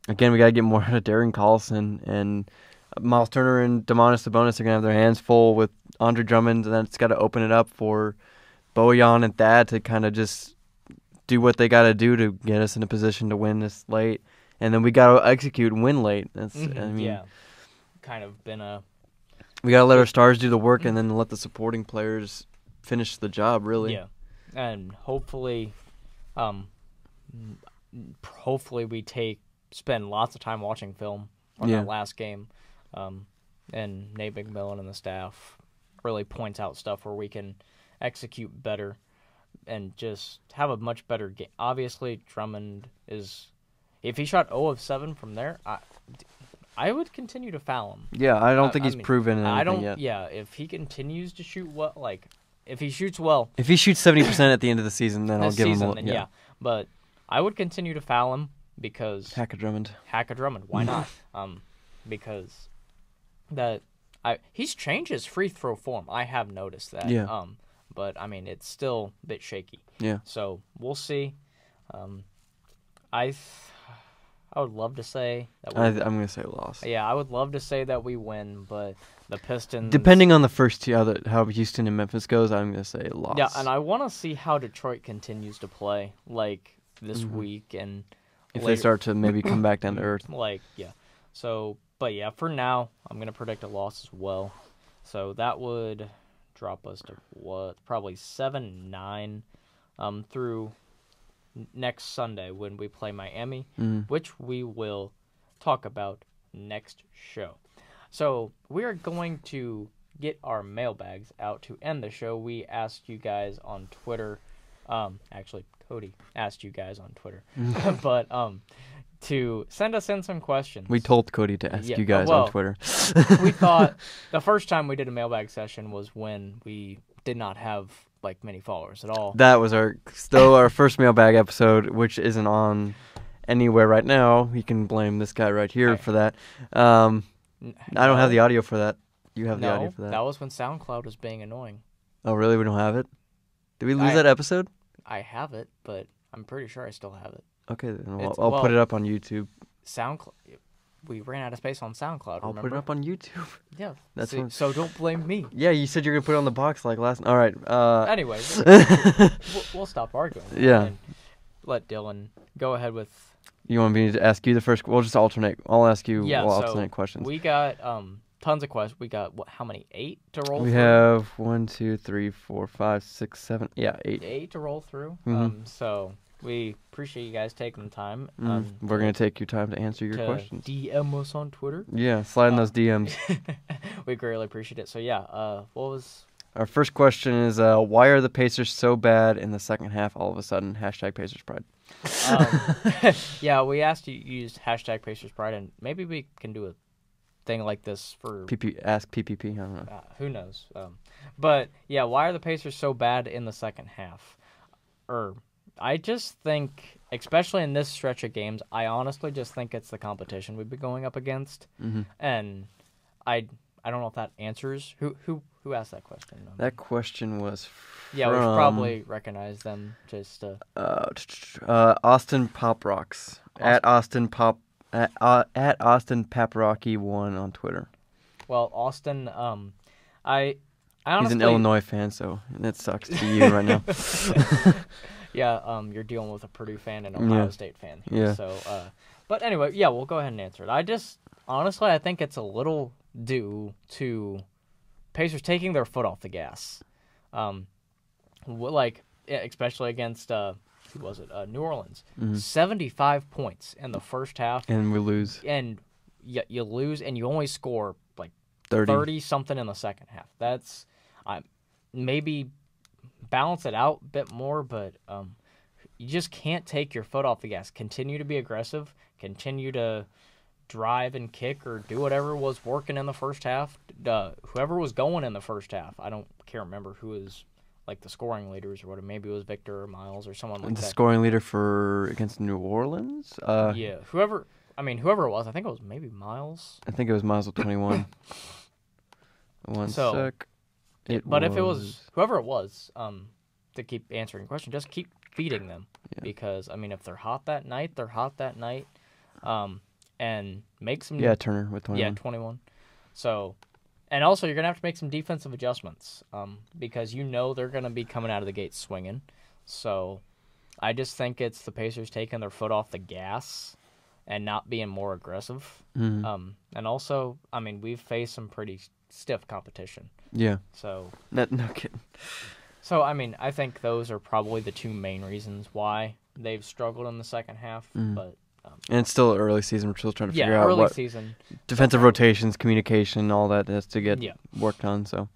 Again, we got to get more out of Darren Collison, and Miles Turner and Domantas Sabonis are going to have their hands full with Andre Drummond, and then it's got to open it up for Bojan and Thad to kind of just do what they got to do to get us in a position to win this late. And then we got to execute and win late. That's kind of been a... We got to let our stars do the work and then let the supporting players finish the job, really. Yeah, and hopefully we spend lots of time watching film on that last game. And Nate McMillan and the staff really points out stuff where we can execute better and just have a much better game. Obviously, Drummond is... If he shot 0 of 7 from there, I would continue to foul him. Yeah, I don't think he's proven anything yet. Yeah, if he continues to shoot well, if he shoots well... If he shoots 70% at the end of the season, then I'll give him a... Yeah, but I would continue to foul him because... Hack a Drummond. Why not? Because... he's changed his free throw form. I have noticed that. Yeah. But I mean, it's still a bit shaky. Yeah. So we'll see. I would love to say that I'm gonna say loss. Yeah, I would love to say that we win, but the Pistons. Depending on the first two, how Houston and Memphis goes, I'm gonna say loss. Yeah, and I want to see how Detroit continues to play, like this week and. If they start to maybe come back down to earth. So. But yeah, for now, I'm going to predict a loss as well. So that would drop us to probably 7-9 through next Sunday when we play Miami, which we will talk about next show. So we are going to get our mailbags out to end the show. We asked you guys on Twitter. Actually, Cody asked you guys on Twitter. But to send us in some questions. We told Cody to ask you guys on Twitter. We thought the first time we did a mailbag session was when we did not have many followers at all. That was our first mailbag episode, which isn't on anywhere right now. You can blame this guy right here for that. I don't have the audio for that. You have the audio for that. That was when SoundCloud was being annoying. Oh, really? We don't have it? Did we lose that episode? I have it, but I'm pretty sure I still have it. Okay, then I'll put it up on YouTube. SoundCloud. We ran out of space on SoundCloud. I'll put it up on YouTube. Yeah. So don't blame me. Yeah, you said you're gonna put it on the box last. All right. Anyway, we'll stop arguing. Yeah. And let Dylan go ahead with. You want me to ask you the first? We'll just alternate. I'll ask you. Yeah. We'll alternate questions. We got tons of questions. We got how many? 8 to roll through? We have 1, 2, 3, 4, 5, 6, 7. Yeah, 8. 8 to roll through. Mm-hmm. So we appreciate you guys taking the time. We're going to take your time to answer your questions. DM us on Twitter. Yeah, slide in those DMs. We greatly appreciate it. So, yeah, what was... Our first question is, why are the Pacers so bad in the second half all of a sudden? #PacersPride. Yeah, we asked you to use #PacersPride, and maybe we can do a thing like this for... Ask PPP, I don't know. Who knows? But, yeah, why are the Pacers so bad in the second half? I just think, especially in this stretch of games, I honestly just think it's the competition we've been going up against. Mm-hmm. And I don't know if that answers. Who asked that question? That question was Yeah, we should probably recognize them. Just Austin Pop Rocks. At Austin Paparocky 1 on Twitter. Well, Austin, I honestly... He's an Illinois fan, so that sucks to you right now. Yeah, you're dealing with a Purdue fan and Ohio State fan here. Yeah. So, but anyway, yeah, we'll go ahead and answer it. Honestly, I think it's a little due to Pacers taking their foot off the gas. Especially against, who was it? New Orleans. Mm-hmm. 75 points in the first half. And we lose. And you lose, and you only score, 30-something in the second half. That's, maybe balance it out a bit more, but you just can't take your foot off the gas. Continue to be aggressive. Continue to drive and kick or do whatever was working in the first half. Whoever was going in the first half, can't remember who was the scoring leaders or whatever. Maybe it was Victor or Miles or someone like that. The scoring leader against New Orleans? Yeah, whoever it was. I think it was maybe Miles. I think it was Miles with 21. One sec. If it was whoever it was, to keep answering the question, just keep feeding them. Yeah. Because, if they're hot that night, they're hot that night. And make some... Yeah, Turner with 21. Yeah, 21. So, and also you're going to have to make some defensive adjustments because they're going to be coming out of the gate swinging. So, I just think it's the Pacers taking their foot off the gas and not being more aggressive. Mm-hmm. And also, we've faced some pretty stiff competition. Yeah. So... No kidding. So, I think those are probably the two main reasons why they've struggled in the second half. Mm. But and it's still early season. We're still trying to figure out early season. Defensive rotations, communication, all that has to get worked on. So,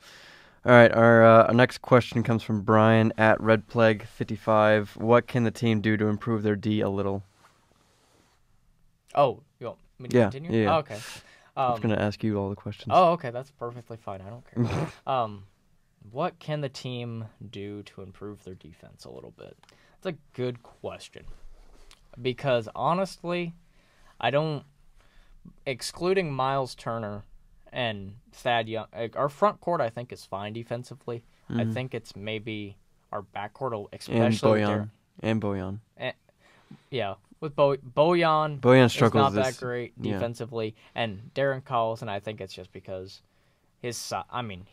all right, our next question comes from Brian at RedPlague55. What can the team do to improve their D a little? Oh, you want me to continue? Yeah. Oh, okay. I was going to ask you all the questions. Oh, okay. That's perfectly fine. I don't care. What can the team do to improve their defense a little bit? That's a good question. Because, honestly, excluding Miles Turner and Thad Young, our front court, I think, is fine defensively. Mm-hmm. I think it's maybe our backcourt, especially... And Bojan. Yeah, with Bojan. Bojan struggles. It's not that great defensively. Yeah. And Darren Collison, I think it's just because he's only,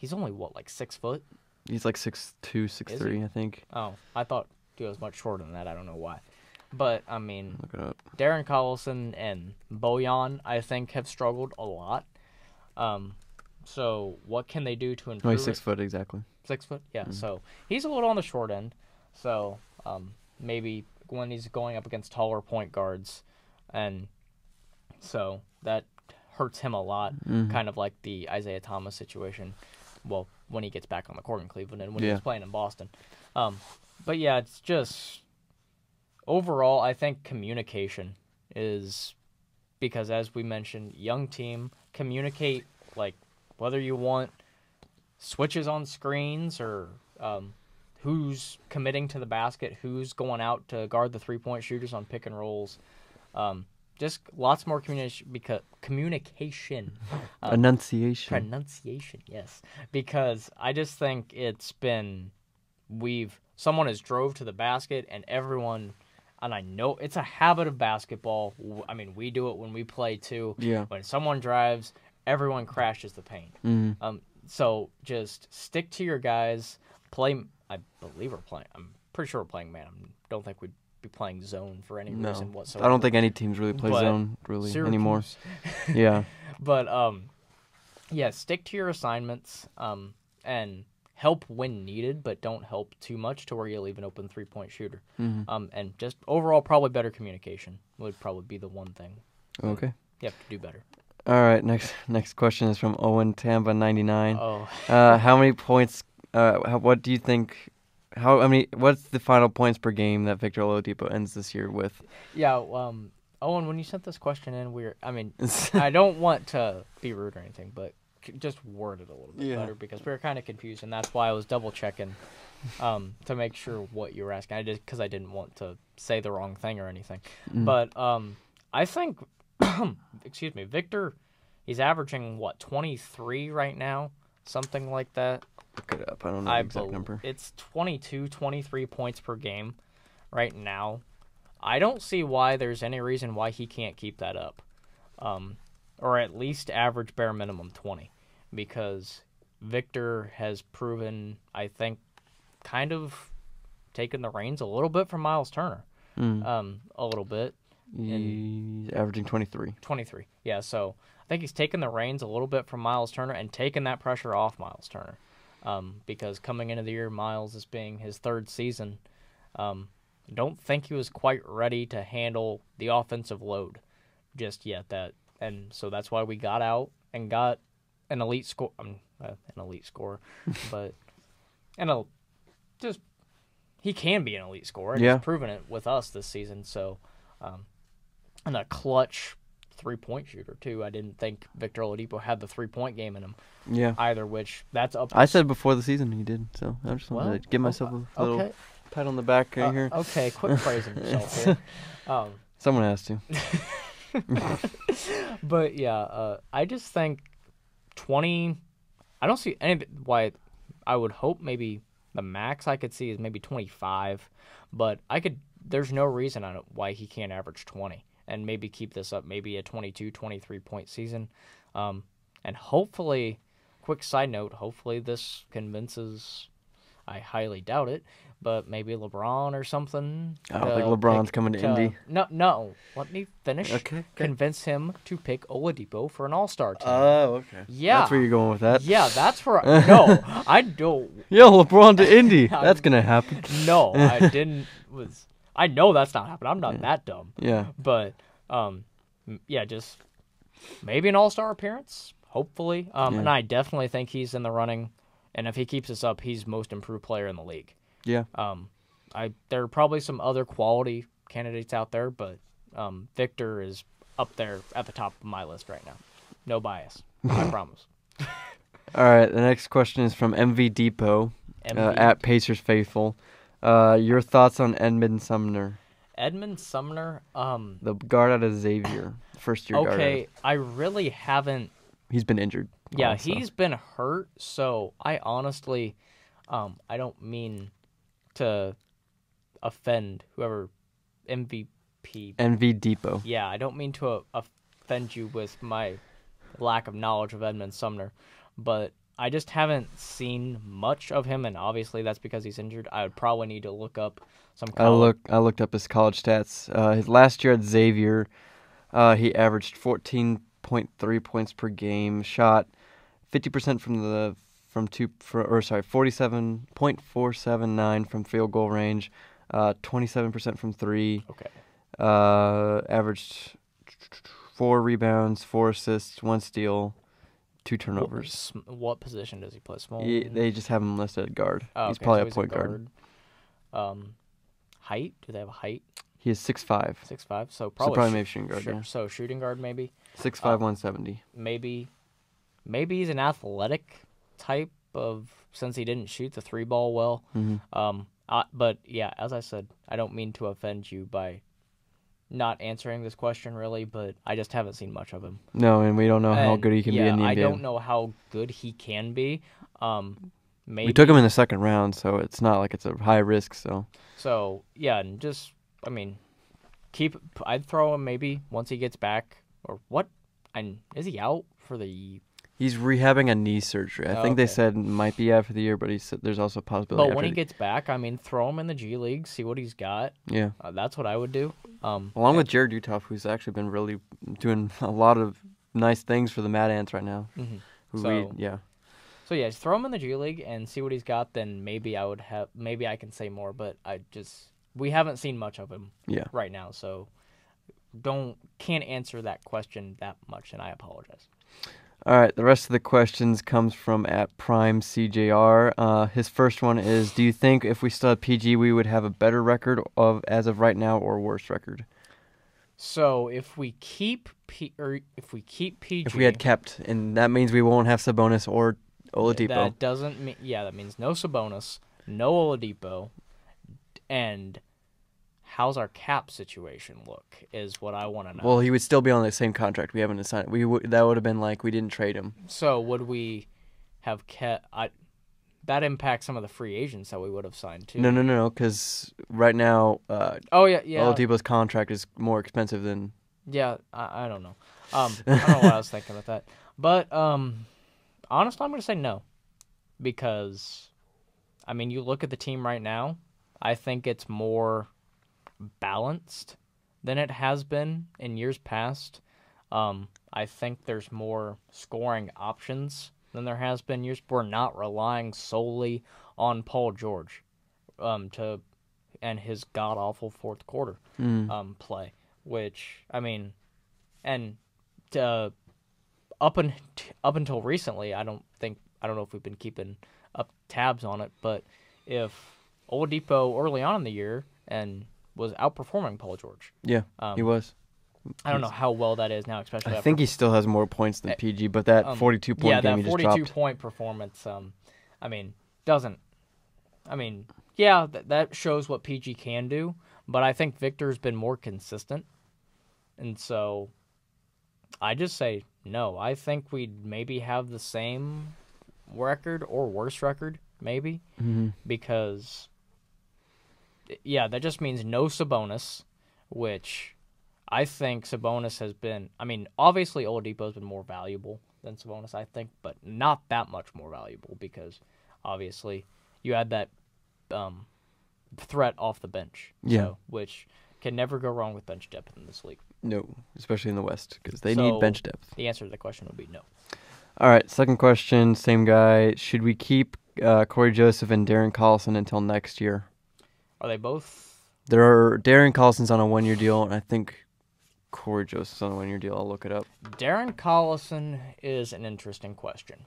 6 foot? He's 6'2", 6'3", I think. Oh, I thought he was much shorter than that. I don't know why. But, look it up. Darren Collison and Bojan, I think, have struggled a lot. So what can they do to improve he's 6 foot, exactly. 6 foot? Yeah, so he's a little on the short end. So maybe when he's going up against taller point guards, and so that hurts him a lot, kind of like the Isaiah Thomas situation. Well, when he gets back on the court in Cleveland and when he was playing in Boston. But yeah, it's just overall, I think communication is, because as we mentioned, young team, communicate, whether you want switches on screens or who's committing to the basket, who's going out to guard the three-point shooters on pick and rolls. Just lots more communication. Pronunciation, yes. Because I just think it's been, someone has drove to the basket and everyone, and I know it's a habit of basketball. We do it when we play too. Yeah. When someone drives, everyone crashes the paint. Mm-hmm. So just stick to your guys. I'm pretty sure we're playing man. I don't think we'd be playing zone for any reason whatsoever. I don't think any teams really play zone anymore. Yeah. But Yeah, stick to your assignments and help when needed, but don't help too much to where you leave an open 3-point shooter. And just overall, probably better communication would probably be the one thing. Okay. You have to do better. All right, next question is from Owen Tamba 99. Oh. How many points? What do you think? What's the final points per game that Victor Oladipo ends this year with? Yeah. Owen, when you sent this question in, I don't want to be rude or anything, but just word it a little bit better because we were kind of confused, and that's why I was double checking to make sure what you were asking. Because I didn't want to say the wrong thing or anything. But I think, excuse me, Victor, he's averaging 23 right now, something like that. Look it up. I don't know the exact number. It's 22, 23 points per game right now. I don't see why there's any reason why he can't keep that up, or at least average bare minimum 20, because Victor has proven, I think, kind of taken the reins a little bit from Miles Turner, a little bit. He's averaging 23. 23, yeah. So I think he's taken the reins a little bit from Miles Turner and taken that pressure off Miles Turner, because coming into the year, Miles is being his third season. Don't think he was quite ready to handle the offensive load just yet. And so that's why we got out and got an elite score. An elite scorer, but he can be an elite scorer. Yeah. He's proven it with us this season. So, and a clutch 3-point shooter too. I didn't think Victor Oladipo had the 3-point game in him. Yeah. Either, which that's up. I said before the season he did, so I just wanted to give myself a little pat on the back right here. Okay, quit praising yourself here. Someone has to. But yeah, I just think 20. I don't see any why. I would hope maybe the max I could see is maybe 25, but there's no reason why he can't average 20 and maybe keep this up, maybe a 22, 23 point season, and hopefully. Quick side note: hopefully this convinces. I highly doubt it, but maybe LeBron or something. I don't think LeBron's coming to Indy. No. Let me finish. Okay. Convince him to pick Oladipo for an All-Star team. Oh, okay. Yeah. That's where you're going with that. Yeah, that's where. No, I don't. Yo, LeBron to Indy. That's gonna happen. No, I didn't. I know that's not happening. I'm not that dumb. Yeah. But yeah, just maybe an All-Star appearance. Hopefully, and I definitely think he's in the running, and if he keeps this up, he's most improved player in the league. Yeah. There are probably some other quality candidates out there, but Victor is up there at the top of my list right now. No bias, I promise. All right, the next question is from MV Depot at Pacers Faithful. Your thoughts on Edmund Sumner? Edmund Sumner, the guard out of Xavier, first-year guard. Okay, I really haven't. He's been injured. Yeah, also. He's been hurt, so I honestly, I don't mean to offend whoever MVP. MV Depot. Yeah, I don't mean to offend you with my lack of knowledge of Edmund Sumner, but I just haven't seen much of him, and obviously that's because he's injured. I would probably need to look up some college. I looked up his college stats. His last year at Xavier, he averaged 14.3 points per game, shot 50% 47.479 from field goal range, 27% from three. Okay. Averaged 4 rebounds, 4 assists, 1 steal, 2 turnovers. What position does he play? Small. They just have him listed at guard. Oh, he's probably a point guard. Height? Do they have a height? He is 6'5". 6'5", so probably maybe shooting guard. Yeah. So shooting guard maybe. 6'5", 170. Maybe he's an athletic type of, since he didn't shoot the 3-ball well. Mm-hmm. But yeah, as I said, I don't mean to offend you by not answering this question really, but I just haven't seen much of him. No, and we don't know how good he can be in the NBA. I don't know how good he can be. Maybe. We took him in the second round, so it's not like it's a high risk. So yeah, and just I'd throw him maybe once he gets back, or what? And is he out for the? He's rehabbing a knee surgery. I think they said might be out for the year, but he said there's also a possibility. But when he gets back, throw him in the G League, see what he's got. Yeah, that's what I would do. Along with Jared Utoff, who's actually been really doing a lot of nice things for the Mad Ants right now. Mm-hmm. So yeah, just throw him in the G League and see what he's got. Then maybe I can say more, but we haven't seen much of him right now, so can't answer that question that much, and I apologize. All right, the rest of the questions comes from @PrimeCJR. His first one is: do you think if we still had PG, we would have a better record as of right now, or worse record? So if we keep PG, if we had kept, and that means we won't have Sabonis or Oladipo. That doesn't mean that means no Sabonis, no Oladipo, and how's our cap situation look is what I want to know. Well, he would still be on the same contract. We haven't assigned. That would have been like we didn't trade him. So would we have kept? That impacts some of the free agents that we would have signed too. No, because right now, Oladipo's contract is more expensive than. Yeah, I don't know. I don't know what I was thinking with that, but honestly, I'm going to say no, because I mean, you look at the team right now. I think it's more balanced than it has been in years past. I think there's more scoring options than there has been years. We're not relying solely on Paul George and his god-awful fourth quarter play, which, I mean, and up until recently, I don't know if we've been keeping up tabs on it, but if Oladipo early on in the year and was outperforming Paul George. Yeah, he was. I don't know how well that is now, especially. I think he still has more points than PG, but that 42-point game he just dropped. Yeah, that 42-point performance. That shows what PG can do, but I think Victor's been more consistent, and so I just say no. I think we'd maybe have the same record or worse record, maybe, because that just means no Sabonis, which I think Sabonis has been. I mean, obviously Oladipo's been more valuable than Sabonis, I think, but not that much more valuable because obviously you had that threat off the bench. So, which can never go wrong with bench depth in this league. No, especially in the West because they need bench depth. The answer to the question would be no. All right, second question, same guy. Should we keep Corey Joseph and Darren Collison until next year? Are they both? Darren Collison's on a one-year deal, and I think Corey Joseph's on a one-year deal. I'll look it up. Darren Collison is an interesting question.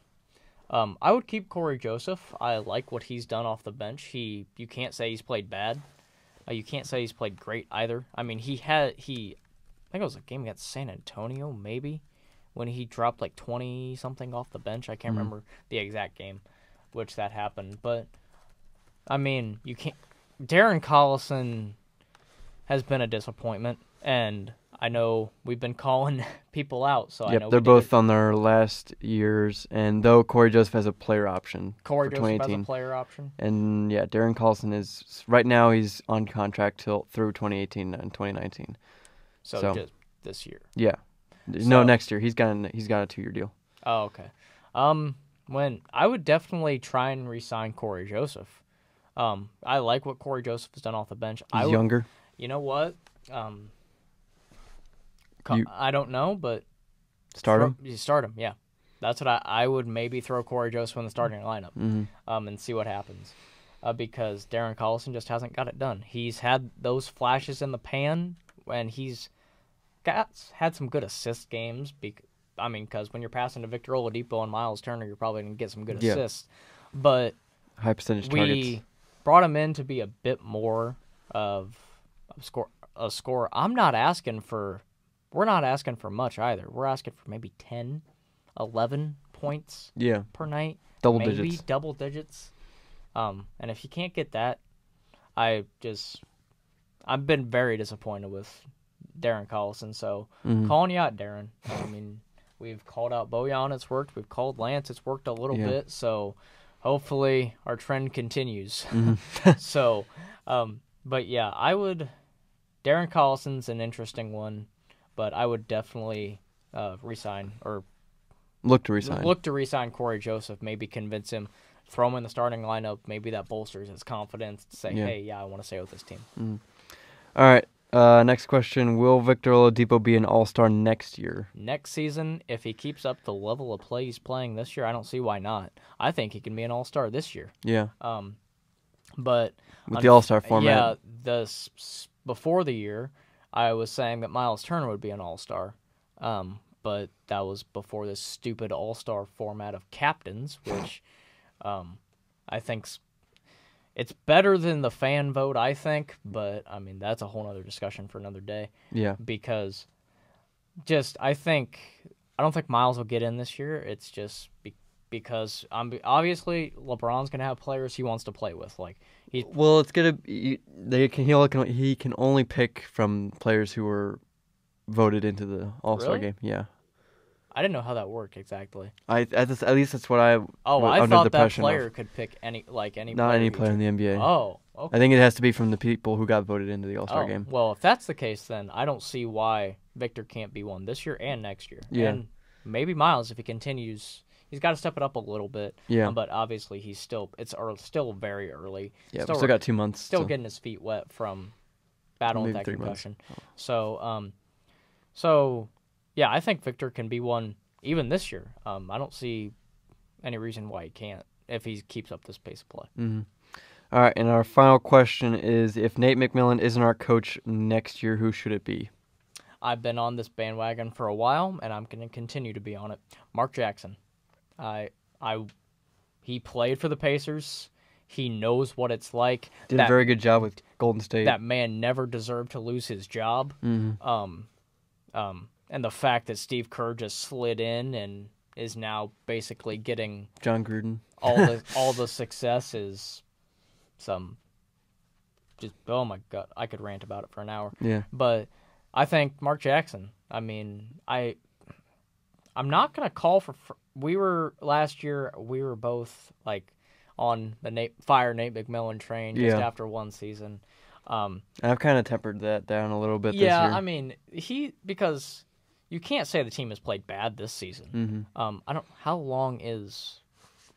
I would keep Corey Joseph. I like what he's done off the bench. You can't say he's played bad. You can't say he's played great either. I mean, I think it was a game against San Antonio, maybe, when he dropped like 20-something off the bench. I can't remember the exact game which that happened. But, I mean, Darren Collison has been a disappointment, and I know we've been calling people out, so I know they're both on their last years, and though Corey Joseph has a player option for 2018. Joseph has a player option? And, Darren Collison is, right now he's on contract through 2018 and 2019. So just this year? Yeah. No, next year. He's got a 2-year deal. Oh, okay. When I would definitely try and re-sign Corey Joseph. I like what Corey Joseph has done off the bench. He's younger. You know what? I don't know, but start him. You start him, yeah. That's what I would maybe throw Corey Joseph in the starting lineup, and see what happens, because Darren Collison just hasn't got it done. He's had those flashes in the pan, and he's had some good assist games. Because when you're passing to Victor Oladipo and Miles Turner, you're probably going to get some good assists. But high percentage targets. We brought him in to be a bit more of a scorer. We're not asking for much either. We're asking for maybe 10, 11 points per night. Double digits. And if you can't get that, I've been very disappointed with Darren Collison. So calling you out, Darren. I mean, we've called out Bojan, it's worked. We've called Lance, it's worked a little bit. So hopefully our trend continues. So, but yeah, Darren Collison's an interesting one, but I would definitely re-sign or look to re-sign Corey Joseph. Maybe convince him, throw him in the starting lineup. Maybe that bolsters his confidence to say, "Hey, I want to stay with this team." All right, Next question: will Victor Oladipo be an All-Star next year? Next season, if he keeps up the level of play he's playing this year, I don't see why not. I think he can be an All-Star this year. Yeah. But with the All-Star format. Yeah, before the year, I was saying that Miles Turner would be an All-Star. But that was before this stupid All-Star format of captains, which I think's it's better than the fan vote, I think, but I mean that's a whole other discussion for another day. Yeah. Because I don't think Miles will get in this year. It's just because obviously LeBron's gonna have players he wants to play with. It's gonna be, he can only pick from players who were voted into the All-Star game. Yeah. I didn't know how that worked exactly. At least that's what I. I thought that player could pick any Not player any player in the NBA. Oh, okay. I think it has to be from the people who got voted into the All-Star game. Well, if that's the case, then I don't see why Victor can't be one this year and next year. Yeah. And maybe Miles, if he continues, he's got to step it up a little bit. Yeah. But obviously, it's still very early. Yeah, we still got 2 months. Still getting his feet wet from battling that concussion. So, yeah, I think Victor can be one even this year. I don't see any reason why he can't if he keeps up this pace of play. Mm-hmm. All right, and our final question is, if Nate McMillan isn't our coach next year, who should it be? I've been on this bandwagon for a while, and I'm going to continue to be on it. Mark Jackson. He played for the Pacers. He knows what it's like. Did a very good job with Golden State. That man never deserved to lose his job. Mm-hmm. And the fact that Steve Kerr just slid in and is now basically getting John Gruden all the success is oh my God, I could rant about it for an hour. Yeah. But I think Mark Jackson. I mean, I'm not gonna call for. Last year we were both on the Nate McMillan train just after one season. I've kind of tempered that down a little bit this year. Yeah, I mean, because you can't say the team has played bad this season. Mm-hmm. How long is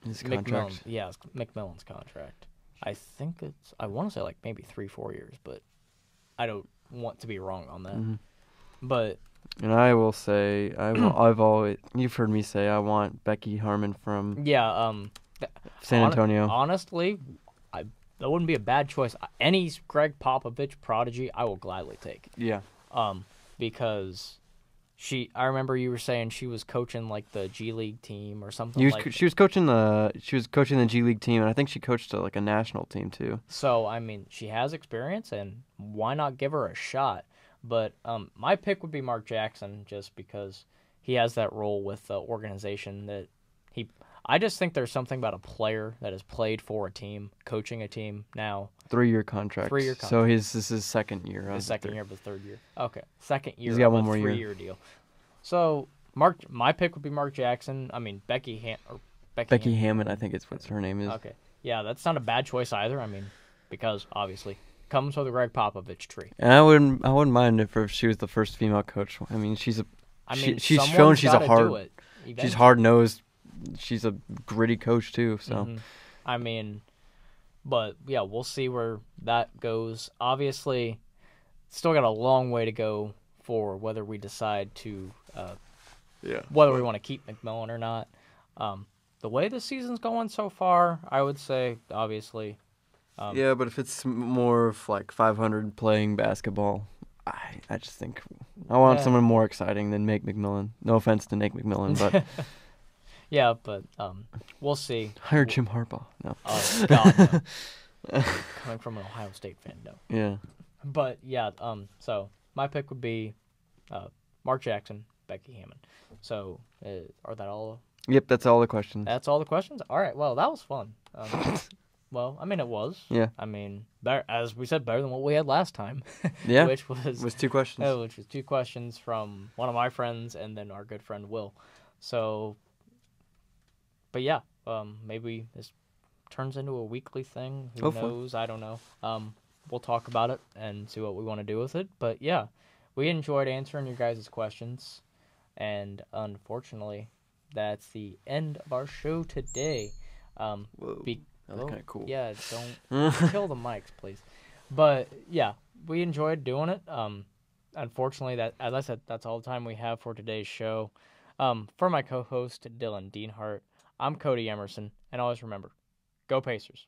his contract? McMillan's contract. I think I want to say maybe 3-4 years, but I don't want to be wrong on that. Mm-hmm. But and I will say you've heard me say I want Becky Harmon from San Antonio. Honestly, that wouldn't be a bad choice. Any Greg Popovich prodigy, I will gladly take. Yeah. Because I remember you were saying she was coaching the G League team or something. She was coaching the G League team, and I think she coached a national team too. So I mean, she has experience, and why not give her a shot? But my pick would be Mark Jackson, just because he has that role with the organization that he. I just think there's something about a player that has played for a team, coaching a team now. 3-year contract. 3-year contract. So this is his second year. His second year of the third year. Okay, second year. He's got one of a more 3-year deal. So my pick would be Mark Jackson. I mean Becky Hammond. I think it's what her name is. Okay, yeah, that's not a bad choice either. I mean, because obviously comes with the Greg Popovich tree. And I wouldn't mind if she was the first female coach. I mean, she's shown she's she's hard nosed. She's a gritty coach too. So, mm-hmm. I mean, but yeah, we'll see where that goes. Obviously, still got a long way to go for whether we decide to whether we want to keep McMillan or not. The way the season's going so far, I would say obviously. But if it's more of 500 playing basketball, I just think I want someone more exciting than Nate McMillan. No offense to Nate McMillan, but yeah, but we'll see. Hire Jim Harbaugh. No. Oh God, no. Coming from an Ohio State fan, no. Yeah. But yeah, so my pick would be Mark Jackson, Becky Hammond. So are that all? Yep, that's all the questions. That's all the questions. All right. Well, that was fun. Well, I mean, it was. Yeah. I mean, as we said, better than what we had last time. Yeah. Which was 2 questions. Which was 2 questions from one of my friends and then our good friend Will. So, but yeah, maybe this turns into a weekly thing. Who knows? I don't know. We'll talk about it and see what we want to do with it. But yeah, we enjoyed answering your guys' questions. And unfortunately, that's the end of our show today. Whoa. That was kind of cool. Yeah, don't kill the mics, please. But yeah, we enjoyed doing it. Unfortunately, that as I said, that's all the time we have for today's show. For my co-host Dylan Deanhart, I'm Cody Emerson, and always remember, go Pacers.